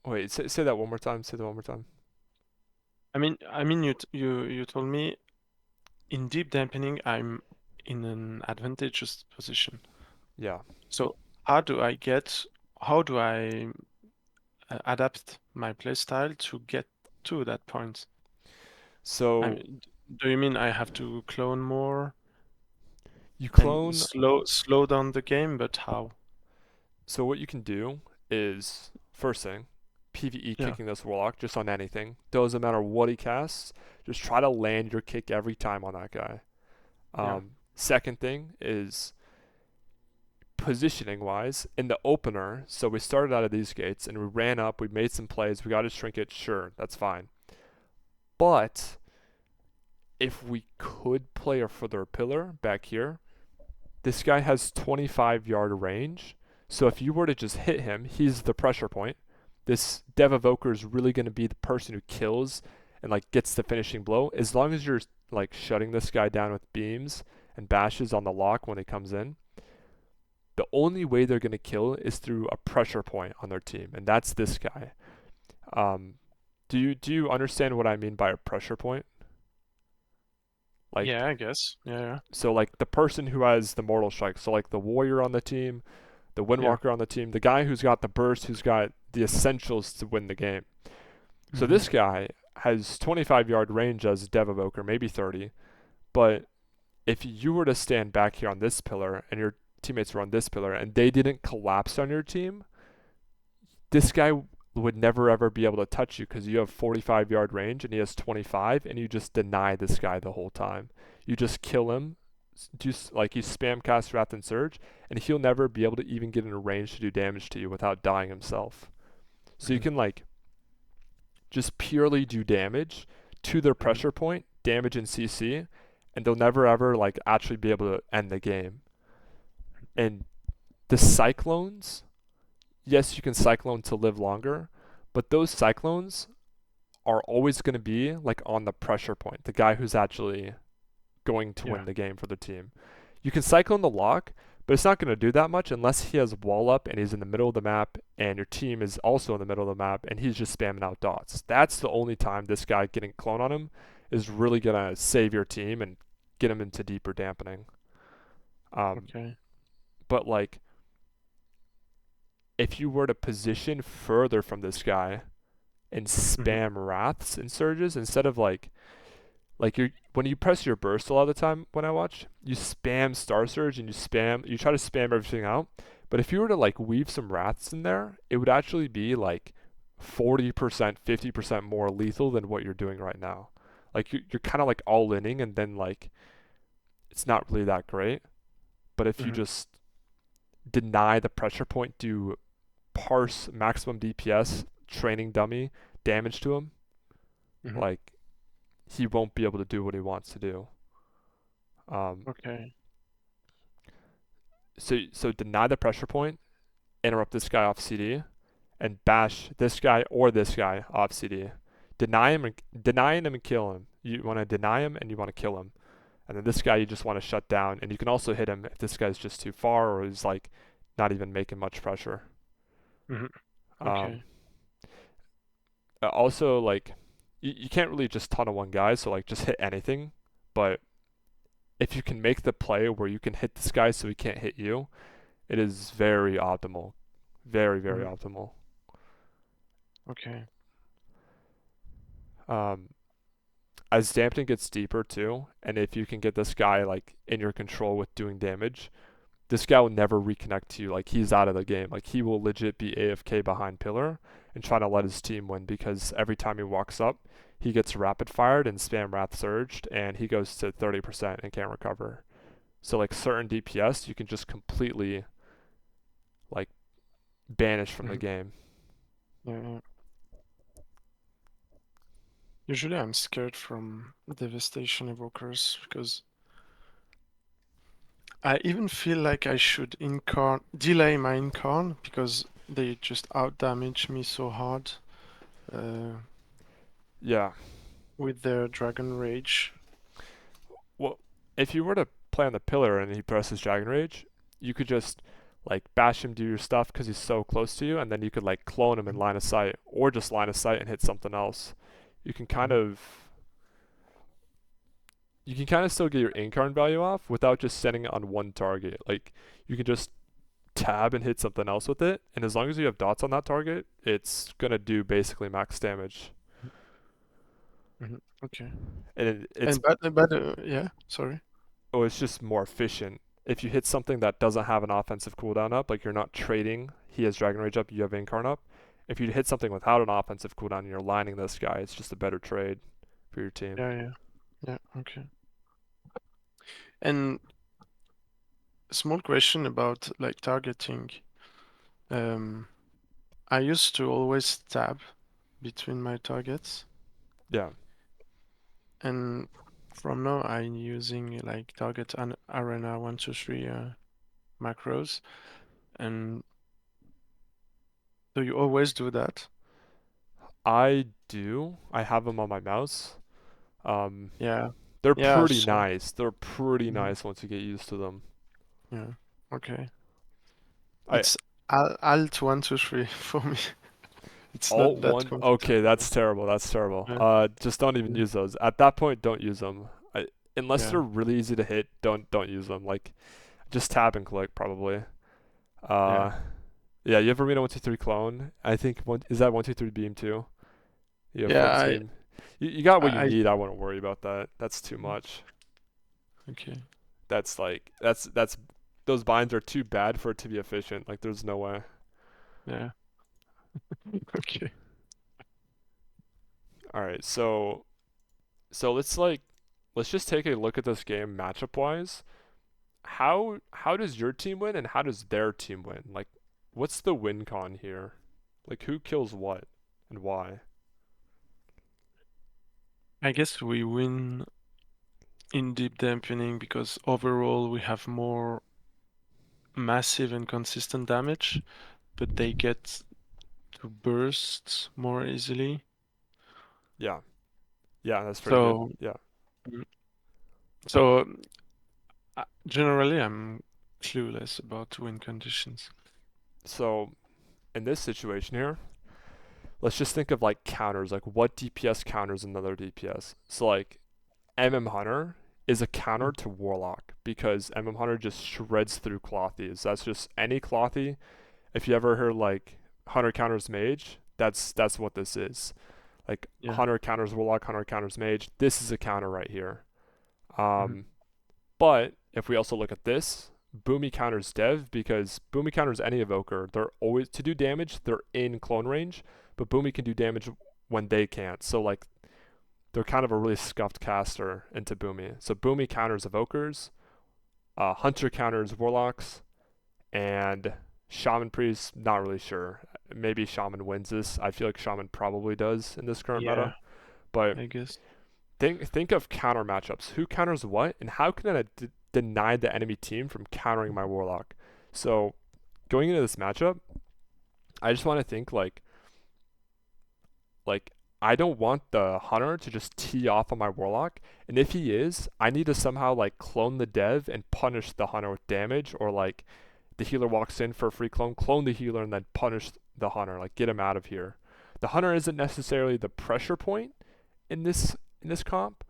wait, say that one more time. Say that one more time. you told me in deep dampening, I'm in an advantageous position. Yeah. So how do I adapt my playstyle to get to that point? I So mean, do you mean I have to clone more you and clone. slow down the game? But how? So what you can do is first thing, PVE Yeah, kicking this warlock just on anything. Doesn't matter what he casts. Just try to land your kick every time on that guy. yeah, Second thing is positioning wise in the opener. So we started out of these gates and we ran up. We made some plays. We got to shrink it. Sure, that's fine. But if we could play a further pillar back here, this guy has 25-yard range. So if you were to just hit him, he's the pressure point. This Dev Evoker is really going to be the person who kills and like gets the finishing blow. As long as you're like shutting this guy down with beams and bashes on the lock when he comes in, the only way they're gonna kill is through a pressure point on their team, and that's this guy. Um, do you understand what I mean by a pressure point? Like, Yeah, I guess. Yeah, so like the person who has the mortal strike, so like the warrior on the team, the yeah. windwalker on the team, the guy who's got the burst, who's got the essentials to win the game. So Mm-hmm. this guy has 25-yard range as a dev evoker, maybe 30, but if you were to stand back here on this pillar and your teammates were on this pillar and they didn't collapse on your team, this guy would never ever be able to touch you because you have 45-yard range and he has 25, and you just deny this guy the whole time. You just kill him, do like you spam cast Wrath and Surge, and he'll never be able to even get in a range to do damage to you without dying himself. So you Mm-hmm. can like just purely do damage to their Mm-hmm. pressure point, damage in CC, and they'll never ever like actually be able to end the game. And the cyclones, yes, you can cyclone to live longer, but those cyclones are always going to be like on the pressure point, the guy who's actually going to Yeah. win the game for the team. You can cyclone the lock, but it's not going to do that much unless he has wall up and he's in the middle of the map and your team is also in the middle of the map and he's just spamming out dots. That's the only time this guy getting clone on him is really going to save your team and get him into deeper dampening. Um, Okay. but like if you were to position further from this guy and Mm-hmm. spam wraths and surges instead of like you when you press your burst a lot of the time when I watch, you spam Star Surge and you try to spam everything out. But if you were to like weave some wraths in there, it would actually be like 40%, 50% more lethal than what you're doing right now. Like you're kind of like all inning and then like it's not really that great. But if you Mm-hmm. just deny the pressure point, do parse maximum DPS, training dummy, damage to him, Mm-hmm. like he won't be able to do what he wants to do. Um, Okay. so deny the pressure point, interrupt this guy off CD, and bash this guy or this guy off CD. Denying him and kill him. You want to deny him and you want to kill him. And then this guy you just want to shut down, and you can also hit him if this guy's just too far or is like not even making much pressure. Mm-hmm. Um, Okay. also like you can't really just tunnel one guy, so like just hit anything. But if you can make the play where you can hit this guy so he can't hit you, it is very optimal. Very, very Mm-hmm. optimal. Okay. Um, as dampening gets deeper too, and if you can get this guy like in your control with doing damage, this guy will never reconnect to you. Like he's out of the game. Like he will legit be AFK behind pillar and try to let his team win because every time he walks up, he gets rapid fired and spam wrath surged, and he goes to 30% and can't recover. So like certain DPS, you can just completely like banish from the Mm-hmm. game. Yeah, yeah. Usually I'm scared from devastation evokers because I even feel like I should delay my incarn because they just out damage me so hard uh, Yeah. with their dragon rage. Well, if you were to play on the pillar and he presses Dragon Rage, you could just like bash him, do your stuff because he's so close to you, and then you could like clone him in line of sight, or just line of sight and hit something else. You can kind Mhm. of you can kind of still get your incarn value off without just setting it on one target. Like you can just tab and hit something else with it, and as long as you have dots on that target, it's gonna do basically max damage. Okay. And it's Yeah, sorry. oh, it's just more efficient. If you hit something that doesn't have an offensive cooldown up, like you're not trading, he has Dragon Rage up, you have Incarn up. If you hit something without an offensive cooldown and you're lining this guy, it's just a better trade for your team. Yeah, yeah, yeah. Okay. And small question about like targeting. Um, I used to always tab between my targets, Yeah. and from now I'm using like target and arena 1, 2, 3 macros. And do you always do that? I do. I have them on my mouse. Um, Yeah, they're yeah. pretty So, nice. They're pretty mhm, nice once you get used to them. yeah. Okay. I It's alt 1 2 3 for me. It's alt not that one. Okay, complicated. that's terrible. That's terrible. Yeah, Just don't even yeah, use those. At that point, don't use them. Unless yeah, they're really easy to hit, don't use them. Like just tap and click probably. yeah. Uh, yeah, you have Arena 123 clone. I think one is that 123 beam too. You have Yeah, flip I, steam. You got what you I, need. I wouldn't worry about that. That's too much. okay, That's like that's those binds are too bad for it to be efficient. Like there's no way. yeah, okay. All right, so let's just take a look at this game matchup wise. How does your team win and how does their team win? Like what's the win con here? Like who kills what and why? I guess we win in deep dampening because overall we have more massive and consistent damage, but they get to burst more easily. Yeah. Yeah, that's pretty good. So, Yeah. mm, so generally, I'm clueless about win conditions. So in this situation here, let's just think of like counters, like what DPS counters another DPS. So like MM Hunter is a counter Mm, to Warlock because MM Hunter just shreds through Clothies. That's just any Clothy. If you ever heard like Hunter counters Mage, that's what this is. Like yeah. Hunter counters Warlock, Hunter counters Mage. This is a counter right here. Mhm. Um, but if we also look at this, Boomy counters Dev because Boomy counters any evoker. They're always to do damage. They're in clone range, but Boomy can do damage when they can't. So like they're kind of a really scuffed caster into Boomy. So Boomy counters evokers, Hunter counters warlocks, and Shaman Priest. Not really sure. Maybe Shaman wins this. I feel like Shaman probably does in this current Yeah, meta. But I guess. think of counter matchups. Who counters what, and how can I deny the enemy team from countering my warlock? So going into this matchup, I just want to think like I don't want the hunter to just tee off on my warlock, and if he is, I need to somehow like clone the dev and punish the hunter with damage, or like the healer walks in for a free clone the healer and then punish the hunter, like get him out of here. The hunter isn't necessarily the pressure point in this comp,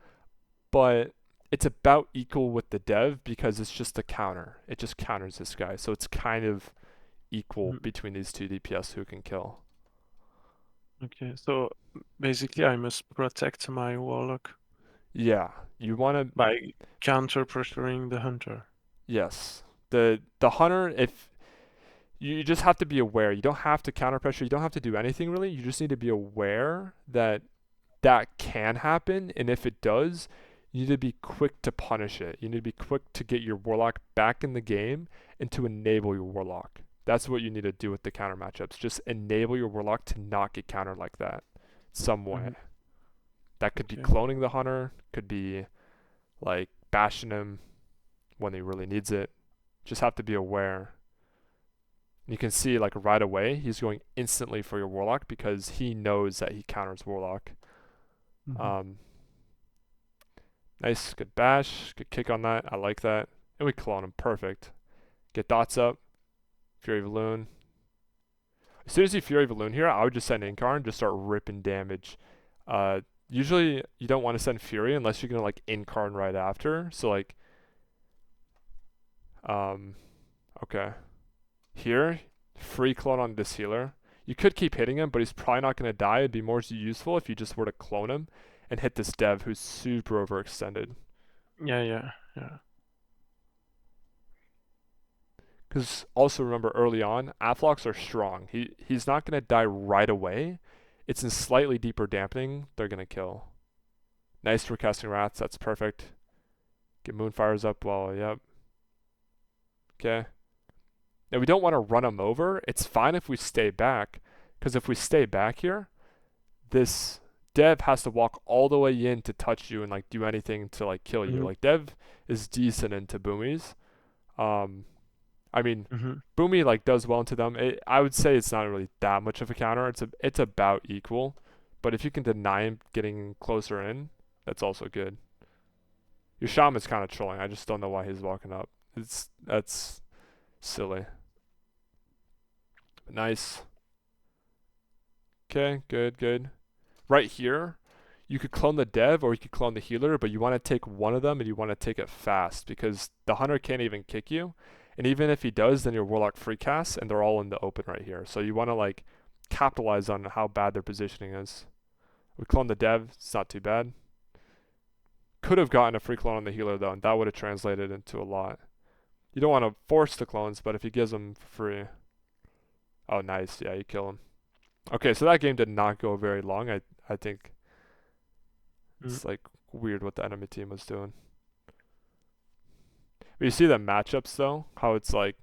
but it's about equal with the dev because it's just a counter. It just counters this guy, so it's kind of equal Mhm. between these two DPS who can kill. Okay, so basically, I must protect my warlock Yeah, you want to. by counter pressuring the hunter. Yes. The hunter, if you just have to be aware. You don't have to counter pressure. You don't have to do anything really. You just need to be aware that that can happen, and if it does, you need to be quick to punish it. You need to be quick to get your warlock back in the game and to enable your warlock. That's what you need to do with the counter matchups. Just enable your warlock to not get countered like that some way. Mhm. That could be Okay. cloning the hunter, could be like bashing him when he really needs it. Just have to be aware. You can see like right away he's going instantly for your warlock because he knows that he counters warlock. Mhm. Um, nice, good bash, good kick on that. I like that. And we clone him, perfect. Get dots up, Fury Balloon. As soon as you Fury Balloon here, I would just send Incar and just start ripping damage. Usually you don't want to send Fury unless you're gonna like Incarn right after. So like, um, okay. Here, free clone on this healer. You could keep hitting him, but he's probably not going to die. It'd be more useful if you just were to clone him and hit this dev who's super overextended. Yeah, yeah, yeah. Because also remember early on, Aflocks are strong. He's not going to die right away. It's in slightly deeper dampening. They're going to kill. Nice for casting Wraths. That's perfect. Get Moonfires up. Well, yep. Okay. Now we don't want to run him over. It's fine if we stay back. Because if we stay back here, this dev has to walk all the way in to touch you and like do anything to like kill you. Mhm. Like dev is decent into boomies. Um, I mean, Mhm. boomy like does well into them. I would say it's not really that much of a counter. It's about equal. But if you can deny him getting closer in, that's also good. Your shaman's kind of trolling. I just don't know why he's walking up. That's silly. Nice. Okay, good, good. Right here, you could clone the dev or you could clone the healer, but you want to take one of them and you want to take it fast because the hunter can't even kick you. And even if he does, then your warlock free casts and they're all in the open right here. So you want to like capitalize on how bad their positioning is. We clone the dev, it's not too bad. Could have gotten a free clone on the healer though, and that would have translated into a lot. You don't want to force the clones, but if he gives them for free. Oh, nice. Yeah, you kill him. Okay, so that game did not go very long. I think Mm. it's like weird what the enemy team was doing. But you see the matchups though, how it's like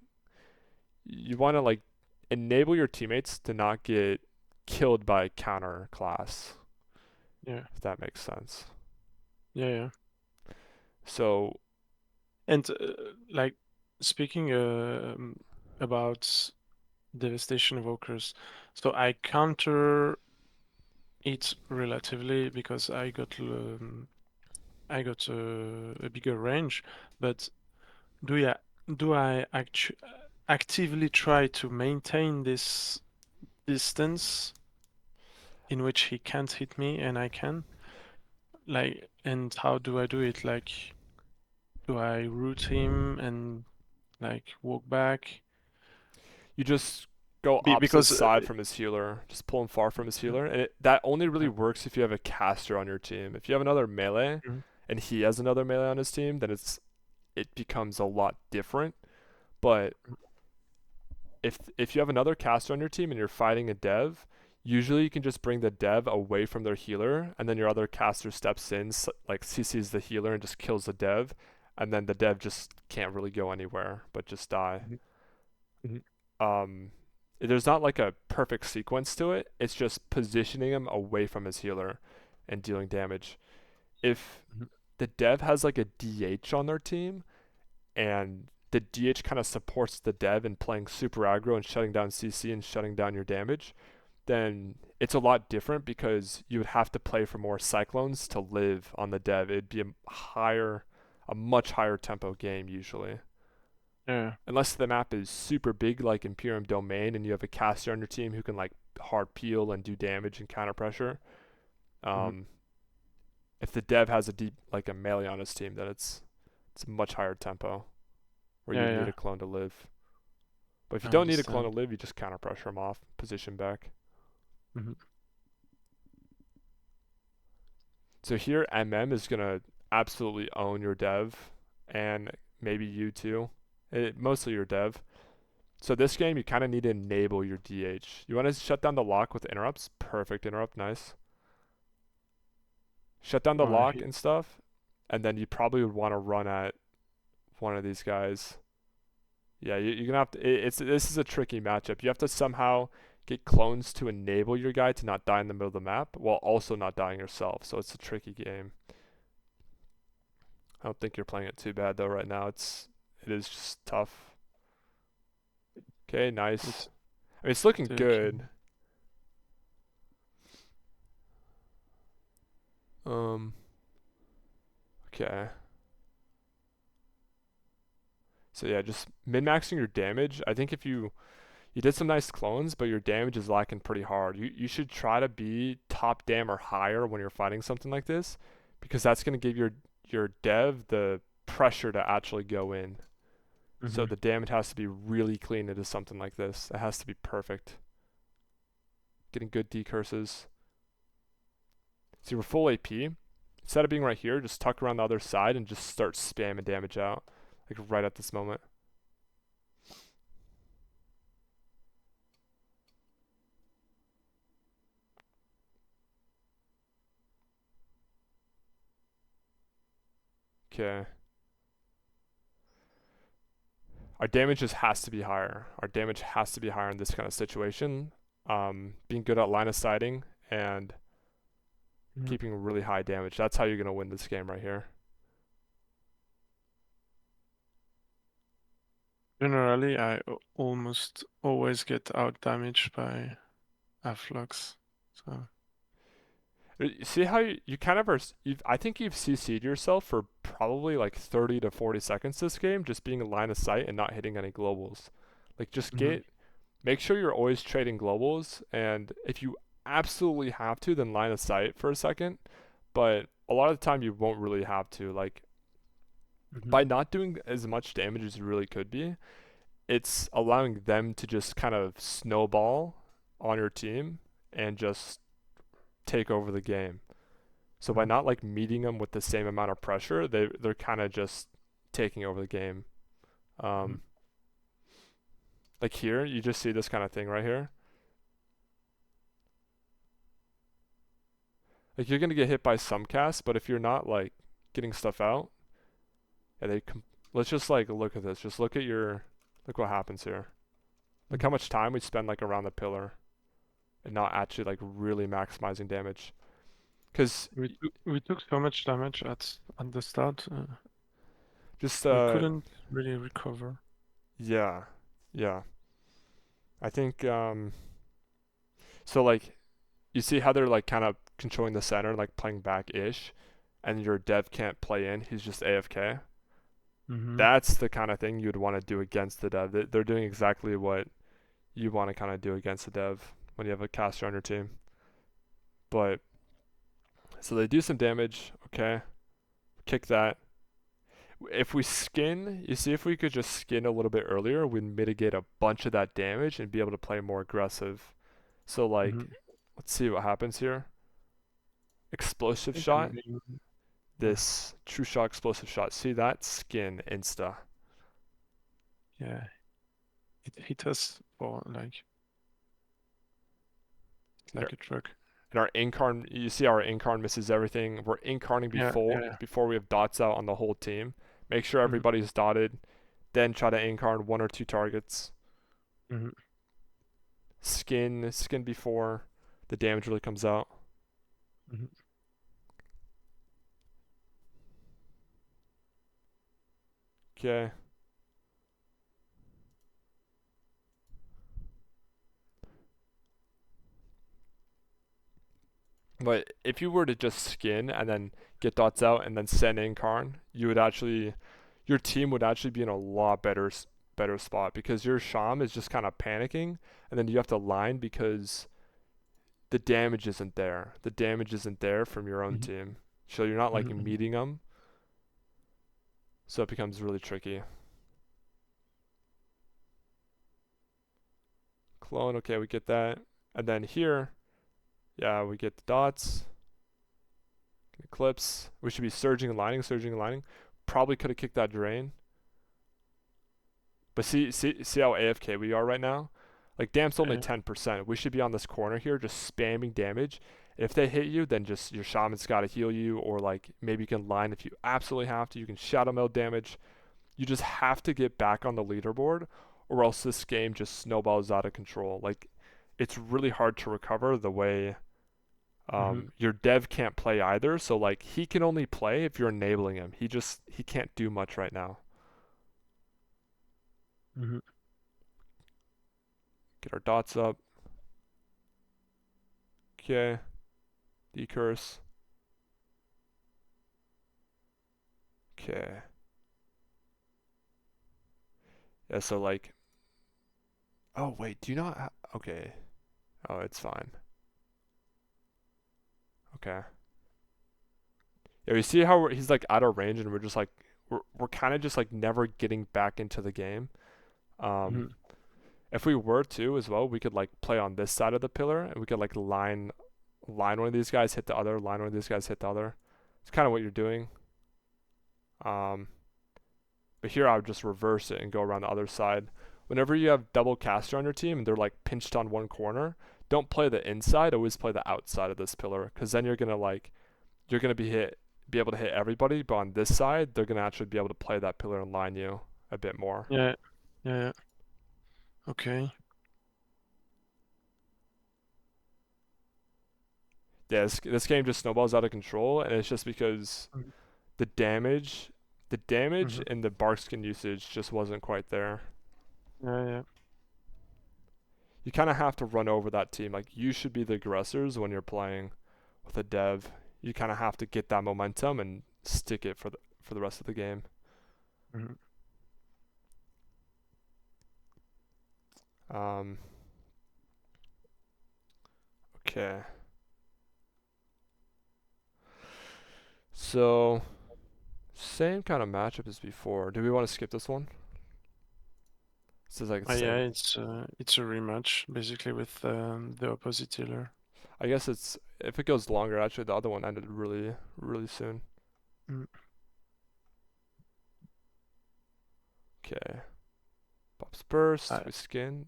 you want to like enable your teammates to not get killed by a counter class, Yeah, if that makes sense. yeah, yeah. So And like speaking about devastation evokers, so I counter it relatively because I got a bigger range, but do I actively try to maintain this distance in which he can't hit me and I can? Like, and how do I do it? Like, do I root him and like walk back? you just go opposite Because side from his healer, just pull him far from his healer, and that only really works if you have a caster on your team. If you have another melee Mhm, and he has another melee on his team, then it becomes a lot different. But if you have another caster on your team and you're fighting a dev, usually you can just bring the dev away from their healer, and then your other caster steps in, like CCs the healer and just kills the dev, and then the dev just can't really go anywhere but just die. mhm, mhm, Um, there's not like a perfect sequence to it. It's just positioning him away from his healer and dealing damage. If mhm, the dev has like a DH on their team and the DH kind of supports the dev in playing super aggro and shutting down CC and shutting down your damage, then it's a lot different because you would have to play for more cyclones to live on the dev. It'd be a much higher tempo game usually. yeah. Unless the map is super big like Imperium Domain and you have a caster on your team who can like hard peel and do damage and counter pressure. Mhm. Um, if the dev has a deep like a melee on his team, then it's a much higher tempo where you Yeah, would need yeah. a clone to live. But if I you don't need a clone to understand. live, you just counter pressure him off, position back. Mhm. So here MM is gonna absolutely own your dev and maybe you too. Mostly your dev. So this game you kind of need to enable your DH. You want to shut down the lock with interrupts. Perfect interrupt, nice. Shut down the lock He, and stuff, and then you probably would want to run at one of these guys. Yeah, you're gonna have to. This is a tricky matchup. You have to somehow get clones to enable your guy to not die in the middle of the map while also not dying yourself. So it's a tricky game. I don't think you're playing it too bad though right now. It is just tough. Okay, nice. it's I mean, it's looking taking. good. Um, okay. So yeah, just min-maxing your damage. I think if you did some nice clones, but your damage is lacking pretty hard. You should try to be top dam or higher when you're fighting something like this, because that's gonna give your dev the pressure to actually go in. So Mhm. the damage has to be really clean into something like this. It has to be perfect. Getting good decurses. See, we're full AP. Instead of being right here, just tuck around the other side and just start spamming damage out, like right at this moment. Okay. Our damage just has to be higher. Our damage has to be higher in this kind of situation. Being good at line of sighting and Mhm. keeping really high damage. That's how you're gonna win this game right here. Generally, almost always get out damaged by Afflux. So. See how you kind of are. I think you've CC'd yourself for probably like 30 to 40 seconds this game, just being a line of sight and not hitting any globals. Like just Mhm. make sure you're always trading globals, and if you absolutely have to, then line of sight for a second. But a lot of the time, you won't really have to. Like, Mm-hmm. by not doing as much damage as you really could be, it's allowing them to just kind of snowball on your team and just take over the game. So by Mm-hmm. not like meeting them with the same amount of pressure, they're kind of just taking over the game. Um, like here, you just see this kind of thing right here. Like you're gonna get hit by some casts, but if you're not like getting stuff out, yeah, let's just like look at this. Just look what happens here. Look how Mm-hmm. much time we spend like around the pillar and not actually like really maximizing damage. Cause We took so much damage at the start. just We couldn't really recover. yeah, yeah. I think so like you see how they're like kind of controlling the center, like playing back ish, and your dev can't play in. He's just AFK. Mm-hmm. That's the kind of thing you'd want to do against the dev. They're doing exactly what you want to kind of do against the dev when you have a caster on your team. But so they do some damage. Okay, kick that. If we skin, you see, if we could just skin a little bit earlier, we'd mitigate a bunch of that damage and be able to play more aggressive. So like, Mm-hmm. let's see what happens here. I Explosive think I'm shot. being. Yeah. This true shot, explosive shot. See that skin insta. Yeah. It hit us for like a truck. And our incarn, you see our incarn misses everything. We're incarning Yeah. Yeah. before we have dots out on the whole team. Make sure Mm-hmm. everybody's dotted. Then try to incarn one or two targets. Mm-hmm. Skin before the damage really comes out. Mm-hmm. Okay. But if you were to just skin and then get dots out and then send incarn, your team would actually be in a lot better spot because your Sham is just kind of panicking, and then you have to line because the damage isn't there. The damage isn't there from your own Mm-hmm. team, so you're not like Mm-hmm. meeting them. So it becomes really tricky. Clone, okay, we get that, and then here, yeah, we get the dots. Eclipse. We should be surging and lining, surging and lining. Probably could have kicked that drain. But see how AFK we are right now? Like damp's only Yeah. 10%. We should be on this corner here just spamming damage. If they hit you, then just your shaman's gotta heal you, or like maybe you can line if you absolutely have to. You can shadow meld damage. You just have to get back on the leaderboard, or else this game just snowballs out of control. Like it's really hard to recover the way Mm-hmm. your dev can't play either, so like he can only play if you're enabling him. He can't do much right now. Mm-hmm. Get our dots up. Okay. Decurse. Okay. Yeah, so like oh wait, do you not okay. Oh, it's fine. Okay. Yeah, we see how he's like out of range and we're just like we're kind of just like never getting back into the game. Um Mm-hmm. if we were to as well, we could like play on this side of the pillar and we could like line one of these guys, hit the other, line one of these guys, hit the other. It's kind of what you're doing. Um, but here I would just reverse it and go around the other side. Whenever you have double caster on your team and they're like pinched on one corner, don't play the inside. Always play the outside of this pillar, because then you're gonna be able to hit everybody. But on this side, they're gonna actually be able to play that pillar and line you a bit more. Yeah. Yeah. Yeah. Okay. Yeah, this game just snowballs out of control, and it's just because Mm-hmm. the damage, the damage Mm-hmm. and the bark skin usage just wasn't quite there. Yeah. Yeah. You kind of have to run over that team. Like you should be the aggressors when you're playing with a dev. You kind of have to get that momentum and stick it for the rest of the game. Mm-hmm. Um, okay. So, same kind of matchup as before. Do we want to skip this one? This is like the Yeah, same. it's a rematch basically with the opposite healer. I guess it's if it goes longer. Actually, the other one ended really, really soon. Mm. Okay. Pops burst. I, We skin.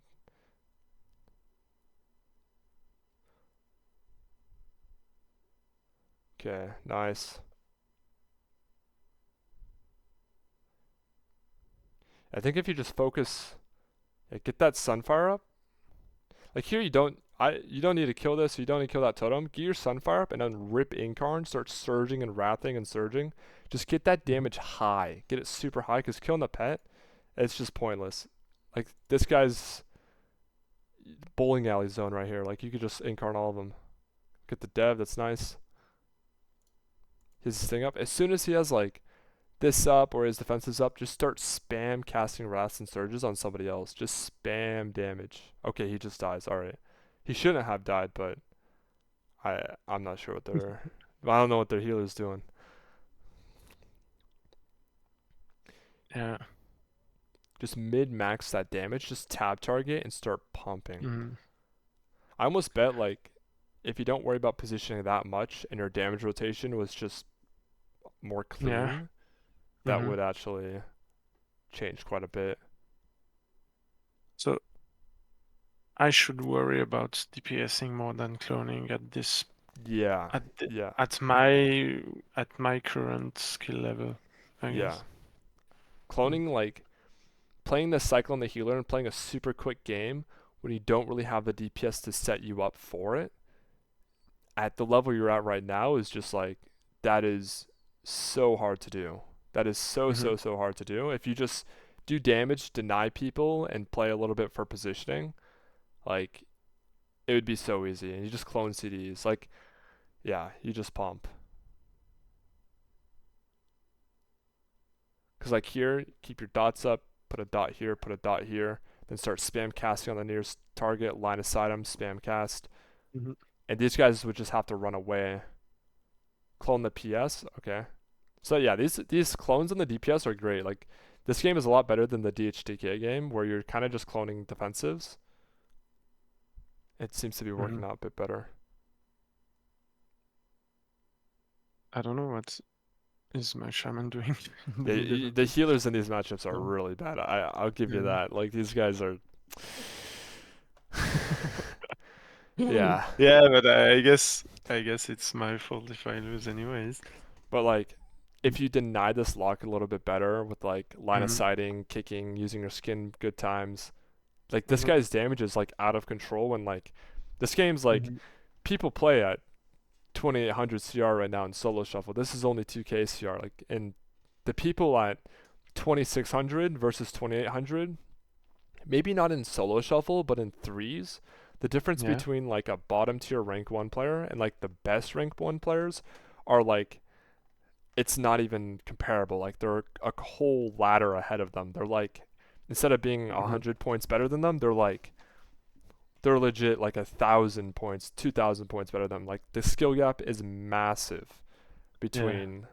Okay. Nice. I think if you just focus, yeah, get that Sunfire up. Like here, you don't need to kill this. You don't need to kill that totem. Get your Sunfire up and then rip Incarn. Start surging and wrathing and surging. Just get that Mhm. damage high. Get it super high. Cause killing the pet, it's just pointless. Like this guy's bowling alley zone right here. Like you could just Incarn all of them. Get the dev. That's nice. His thing up. As soon as he has like this up or his defenses up, just start spam casting wraths and surges on somebody else. Just spam damage. Okay, he just dies. All right. He shouldn't have died, but I'm not sure what they're. I don't know what their healer's doing. Yeah. Just mid max that damage. Just tab target and start pumping. Mhm. I almost bet like if you don't worry about positioning that much and your damage rotation was just more Yeah. clean, that Mhm. would actually change quite a bit. So I should worry about DPSing more than cloning at this Yeah, at the, yeah, at my current skill level, I yeah. guess. Mm. Cloning like playing the cycle and the healer and playing a super quick game when you don't really have the DPS to set you up for it at the level you're at right now is just like that is so hard to do. That is so Mhm. so so hard to do. If you just do damage, deny people, and play a little bit for positioning, like it would be so easy. And you just clone CDs. Like, yeah, you just pump. Cause like here, keep your dots up, put a dot here, put a dot here, then start spam casting on the nearest target, line of sight them, spam cast. Mhm. And these guys would just have to run away. Clone the PS. Okay. So yeah, these clones on the DPS are great. Like this game is a lot better than the DHDK game where you're kind of just cloning defensives. It seems to be working Mhm. out a bit better. I don't know what is my shaman doing in the Yeah, middle of the this. healers in these matchups are Oh. really bad. I'll give you Mhm. that. Like these guys are. Yeah, Yeah, but I guess it's my fault if I lose anyways. but like if you deny this lock a little bit better with like line of Mhm. sighting, kicking, using your skin good times, like this Mhm. guy's damage is like out of control when like this game's like Mhm. people play at 2800 CR right now in solo shuffle. This is only 2k CR. Like, and the people at 2600 versus 2800, maybe not in solo shuffle, but in threes, the difference Yeah. between like a bottom tier rank one player and like the best rank one players are like it's not even comparable. Like they're a whole ladder ahead of them. They're like instead of being a Mhm. hundred points better than them, they're legit like 1,000 points, 2,000 points better than them. Like the skill gap is massive Yeah. between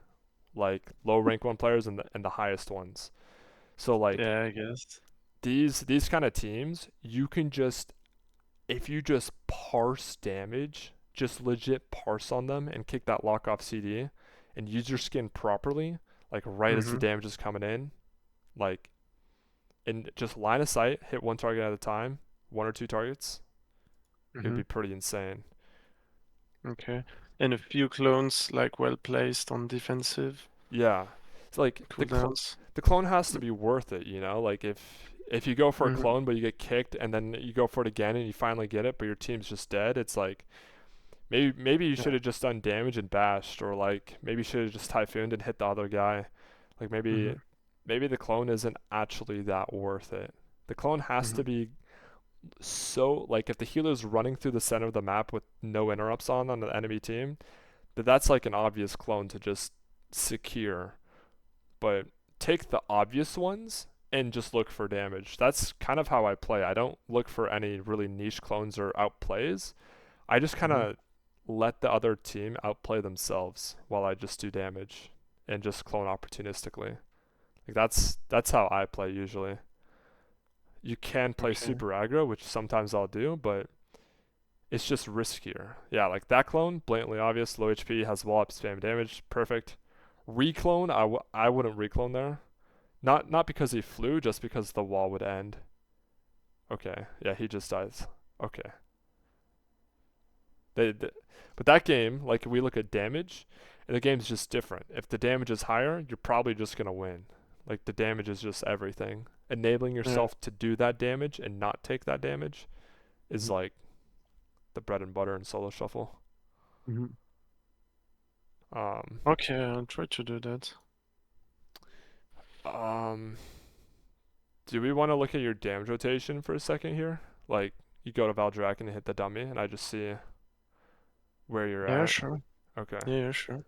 like low rank one players and the highest ones. So like Yeah, I guess. these kind of teams, you can just if you just parse damage, just legit parse on them and kick that lock off CD and use your skin properly, like right as the Mhm. damage is coming in, like and just line of sight, hit one target at a time, one or two targets, it would be Mhm. pretty insane. Okay. And a few clones like well placed on defensive Yeah. It's like cooldowns. the clone has to be worth it, you know? Like if you go for a Mhm. clone but you get kicked and then you go for it again and you finally get it but your team's just dead, it's like maybe you Yeah. should have just done damage and bashed or like maybe you should have just typhooned and hit the other guy. Like Mhm. maybe the clone isn't actually that worth it. The clone has Mhm. to be so like if the healer's running through the center of the map with no interrupts on the enemy team, that's like an obvious clone to just secure. But take the obvious ones and just look for damage. That's kind of how I play. I don't look for any really niche clones or outplays. I just kind Mm-hmm. of let the other team outplay themselves while I just do damage and just clone opportunistically. Like that's how I play usually. You can play Okay. super aggro, which sometimes I'll do, but it's just riskier. Yeah, like that clone, blatantly obvious, low HP, has wall up, spam damage, perfect. Reclone, I wouldn't reclone there. Not because he flew, just because the wall would end. Okay, yeah, he just dies. Okay. They but that game, like we look at damage, and the game's just different. If the damage is higher, you're probably just gonna win. Like the damage is just everything. Enabling Yeah. yourself to do that damage and not take that damage is Mm-hmm. like the bread and butter in solo shuffle. Mm-hmm. Um, Okay, I'll try to do that. um, do we want to look at your damage rotation for a second here? Like you go to Valdrak and hit the dummy, and I just see where you're Yeah, at. sure. Okay, Yeah, yeah, sure.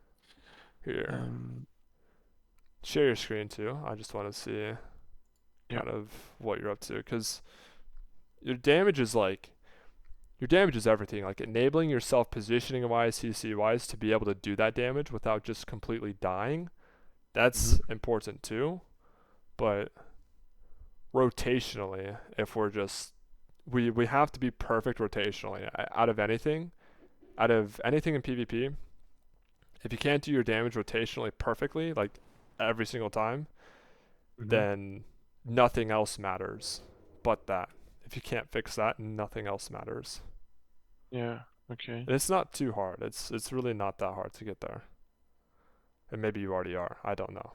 here. Um, Share your screen too. I just want to see yeah. kind of what you're up to, because your damage is like your damage is everything. Like enabling yourself positioning wise, CC wise, to be able to do that damage without just completely dying. Mm-hmm. That's important too. But rotationally, if we're just we have to be perfect rotationally out of anything in PvP. If you can't do your damage rotationally perfectly, like every single time, Mm-hmm. then nothing else matters but that. If you can't fix that, nothing else matters. Yeah. Okay. And it's not too hard. It's really not that hard to get there. And maybe you already are. I don't know.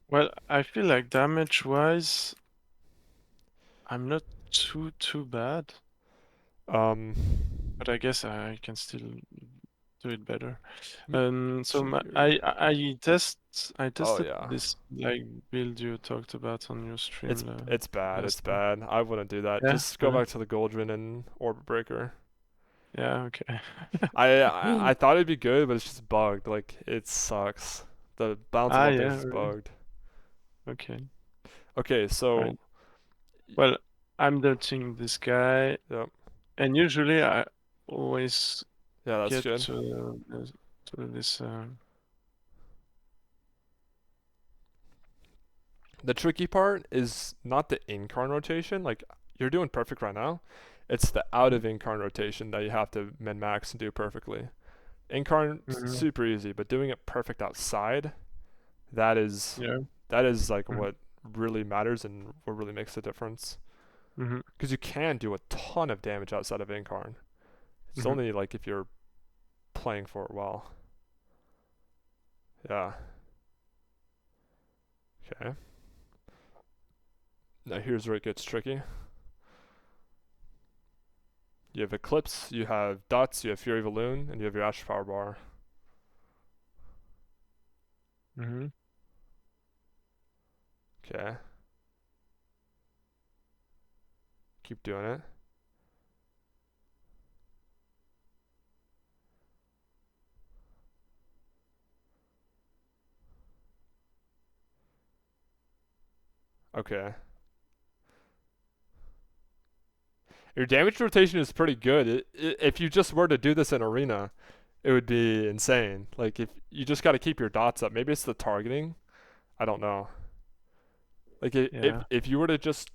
Well, I feel like damage-wise, I'm not too bad, Um, but I guess I can still do it better. let me So check your. I Oh tested yeah, this like build you talked about on your it's stream it's bad. last It's time. bad. I wouldn't do that. Yeah, Just go really? back to the Goldrin and Orbit Breaker. Yeah, okay. I thought it'd be good, but it's just bugged. Like it sucks. The balance of Ah, one thing yeah, is really? bugged. Okay, Okay, so fine. Well, I'm dirting this guy, yep, and usually I always yeah, that's get good. to this. The tricky part is not the incarn rotation. Like you're doing perfect right now. It's the out of incarn rotation that you have to min max and do perfectly. Incarn Mm-hmm. super easy, but doing it perfect outside, that is Yeah. that is like Mm-hmm. what really matters and what really makes the difference. Mm-hmm. Because you can do a ton of damage outside of incarn. It's Mm-hmm. only like if you're playing for it well. Yeah. Okay. Now here's where it gets tricky. You have Eclipse, you have Dots, you have Fury Balloon, and you have your Ash Power Bar. Mm-hmm. Okay. Keep doing it. Okay. Your damage rotation is pretty good. If you just were to do this in arena, it would be insane. Like if you just got to keep your dots up. Maybe it's the targeting. I don't know. Like Yeah. if you were to just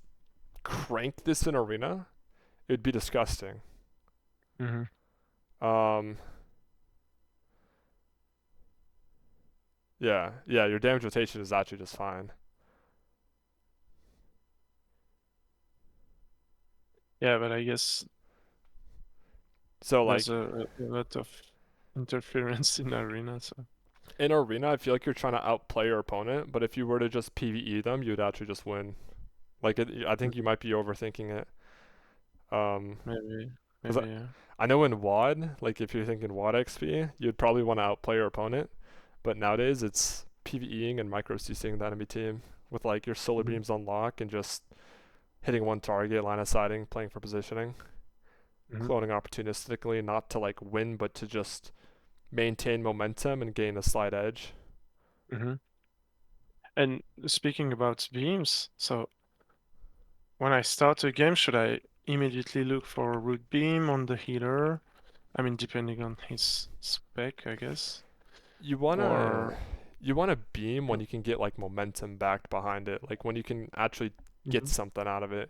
crank this in arena, it would be disgusting. Mm-hmm. Um, yeah, your damage rotation is actually just fine. Yeah, but I guess So there's like a lot of interference in arena, so in arena, I feel like you're trying to outplay your opponent, but if you were to just PvE them, you'd actually just win. Like I mm, think you might be overthinking it. Um, maybe, because maybe, yeah. I know in WoD, like if you're thinking WoD XP, you'd probably want to outplay your opponent. But nowadays it's PvEing and micro CCing the enemy team with like your solar Mm-hmm. beams on lock and just hitting one target, line of sighting, playing for positioning, Mm-hmm. cloning opportunistically, not to like win, but to just maintain momentum and gain a slight edge. Mm-hmm. And speaking about beams, so when I start a game, should I immediately look for a root beam on the healer? I mean, depending on his spec, I guess. You wanna Or you wanna beam yeah. when you can get like momentum backed behind it, like when you can actually get Hmm. something out of it.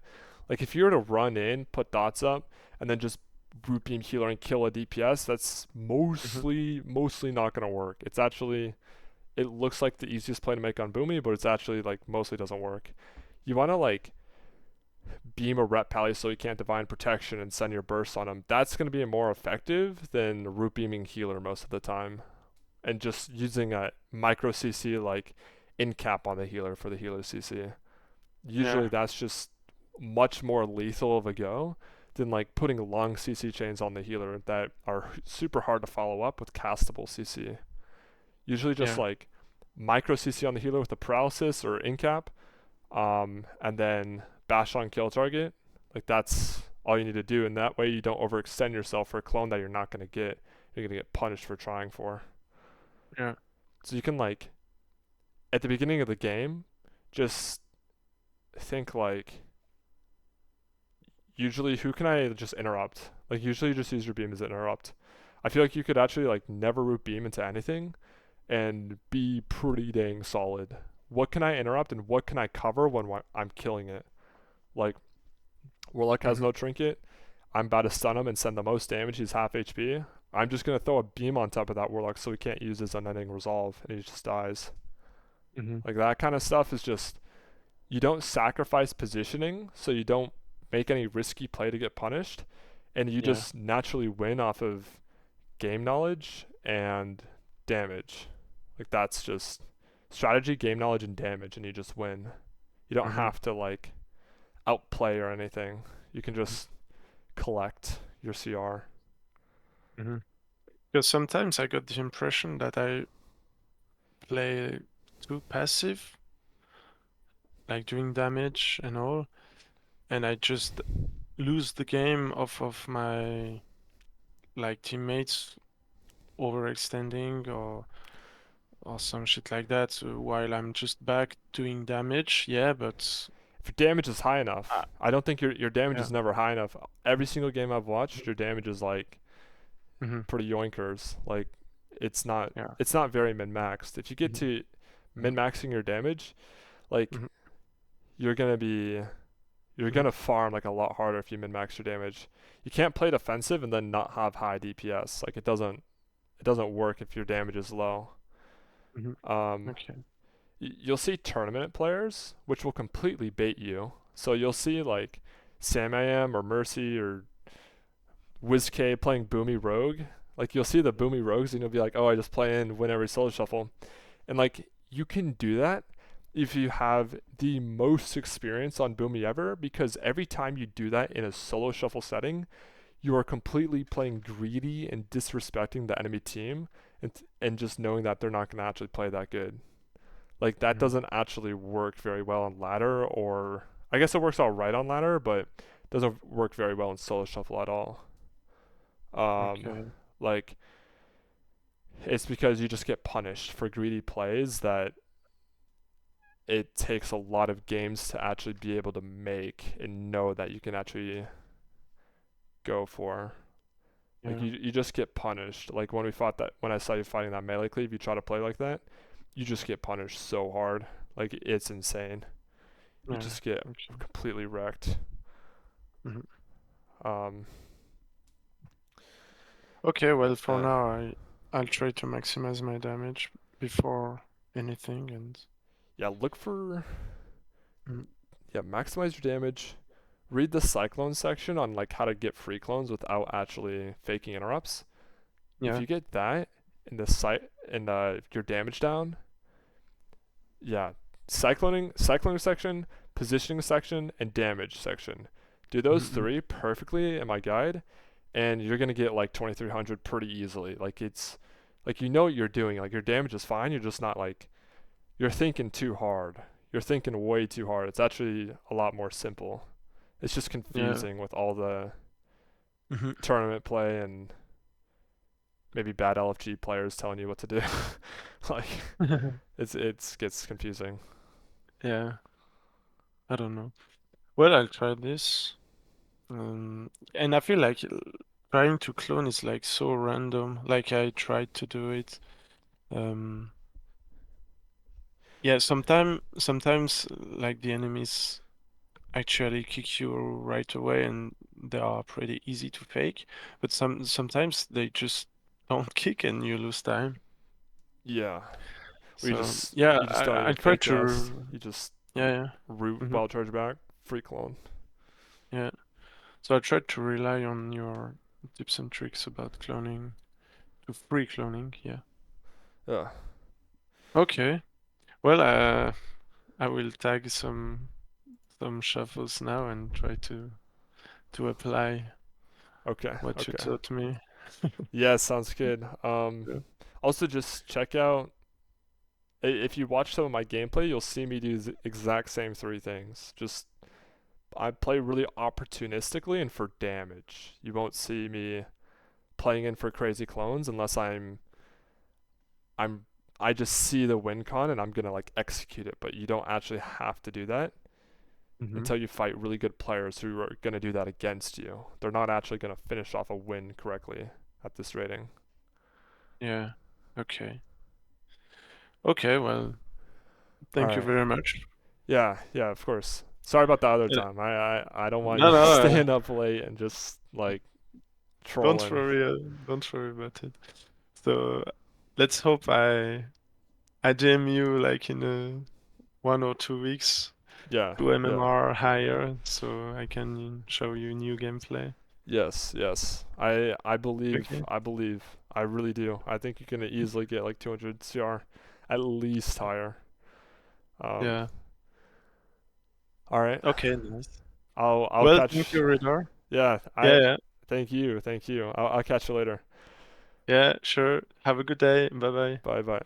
Like if you were to run in, put dots up, and then just root beam healer and kill a DPS, that's Hmm. mostly not gonna work. It's actually it looks like the easiest play to make on Boomy, but it's actually like mostly doesn't work. You wanna like beam a rep pally so he can't divine protection and send your burst on him. That's gonna be more effective than root beaming healer most of the time, and just using a micro CC like in cap on the healer for the healer CC. Yeah, Usually that's just much more lethal of a go than like putting long CC chains on the healer that are super hard to follow up with castable CC. Usually just yeah, like micro CC on the healer with a paralysis or in cap, and then bash on kill target. Like that's all you need to do, and that way you don't overextend yourself for a clone that you're not gonna get. You're gonna get punished for trying for. yeah. So you can like at the beginning of the game, just think like usually who can I just interrupt? Like usually you just use your beam as an interrupt. I feel like you could actually like never root beam into anything and be pretty dang solid. What can I interrupt and what can I cover when I'm killing it? Like Warlock has Hmm. no trinket. I'm about to stun him and send the most damage. He's half HP. I'm just gonna throw a beam on top of that Warlock so he can't use his unending resolve and he just dies. Hmm. Like that kind of stuff is just you don't sacrifice positioning, so you don't make any risky play to get punished, and you Yeah. just naturally win off of game knowledge and damage. Like that's just strategy, game knowledge, and damage, and you just win. You don't Hmm. have to like outplay or anything. You can just collect your CR. Hmm. Because sometimes I got the impression that I play too passive, like doing damage and all, and I just lose the game off of my like teammates overextending or some shit like that while I'm just back doing damage. Yeah, but If your damage is high uh, enough, I don't think your damage yeah. is never high enough. Every single game I've watched, your damage is like Hmm. pretty yoinkers. Like it's not Yeah. it's not very min maxed. If you get Hmm. to Hmm. min maxing your damage, like Hmm. you're gonna be you're Hmm. gonna farm like a lot harder if you min max your damage. You can't play defensive and then not have high DPS. Like it doesn't work if your damage is low. Hmm. Um, Okay. you'll see tournament players which will completely bait you. So you'll see like Sam or Mercy or WizK playing Boomy Rogue. Like you'll see the Boomy Rogues and you'll be like, oh, I just play in, win every solo shuffle. And like you can do that if you have the most experience on Boomy ever, because every time you do that in a solo shuffle setting, you are completely playing greedy and disrespecting the enemy team, and just knowing that they're not going to actually play that good. Like that Hmm. doesn't actually work very well on ladder, or I guess it works all right on ladder, but doesn't work very well in solo shuffle at all. Um, Okay. like it's because you just get punished for greedy plays that it takes a lot of games to actually be able to make and know that you can actually go for. Like Yeah. you just get punished. Like when I saw you fighting that melee cleave, you try to play like that, you just get punished so hard. Like it's insane. You Yeah. just get Okay. completely wrecked. Hmm. Um, Okay. Well, for uh, now, I'll try to maximize my damage before anything, and yeah, look for mm, maximize your damage. Read the cyclone section on like how to get free clones without actually faking interrupts. If yeah. you get that in the site and your damage down, yeah, cycloning section, positioning section, and damage section. Do those Hmm. three perfectly in my guide, and you're gonna get like 2300 pretty easily. Like it's like you know what you're doing. Like your damage is fine. You're just not like you're thinking too hard. You're thinking way too hard. It's actually a lot more simple. It's just Yeah. confusing with all the Hmm. tournament play and maybe bad LFG players telling you what to do. Like it gets confusing. Yeah, I don't know. Well, I'll try this. And I feel like trying to clone is like so random. Like I tried to do it. Um, yeah, sometimes like the enemies actually kick you right away, and they are pretty easy to fake. But sometimes they just don't kick, and you lose time. Yeah. Or So you yeah, just don't I even try fake gas. to You just yeah yeah root hmm while charge back. Free clone. yeah. So I try to rely on your tips and tricks about cloning to free cloning. Yeah. Yeah. Okay. Well, I will tag some shuffles now and try to apply Okay. what you Okay. taught me. Yeah, sounds good. Yeah. Also just check out if you watch some of my gameplay, you'll see me do the exact same three things. Just I play really opportunistically and for damage. You won't see me playing in for crazy clones unless I'm I just see the win con and I'm gonna like execute it, but you don't actually have to do that hmm until you fight really good players who are gonna do that against you. They're not actually gonna finish off a win correctly at this rating. Yeah. Okay. Okay. Well, All thank you right. very much. Yeah, yeah, of course. Sorry about the other Uh, time. I don't want No, you no. staying up late and just like Don't trolling. worry. Don't worry about it. So let's hope I DM you like in 1 or 2 weeks Yeah, to yeah. MMR higher, so I can show you new gameplay. Yes, yes. Okay. I believe. I really do. I think you can easily get like 200 CR, at least higher. Um, Yeah. all right. Okay. Nice. I'll Well, thank you, catch. Rudar. Yeah, Yeah. I. Yeah. Thank you, thank you. I'll catch you later. Yeah. Sure. Have a good day. Bye bye. Bye bye.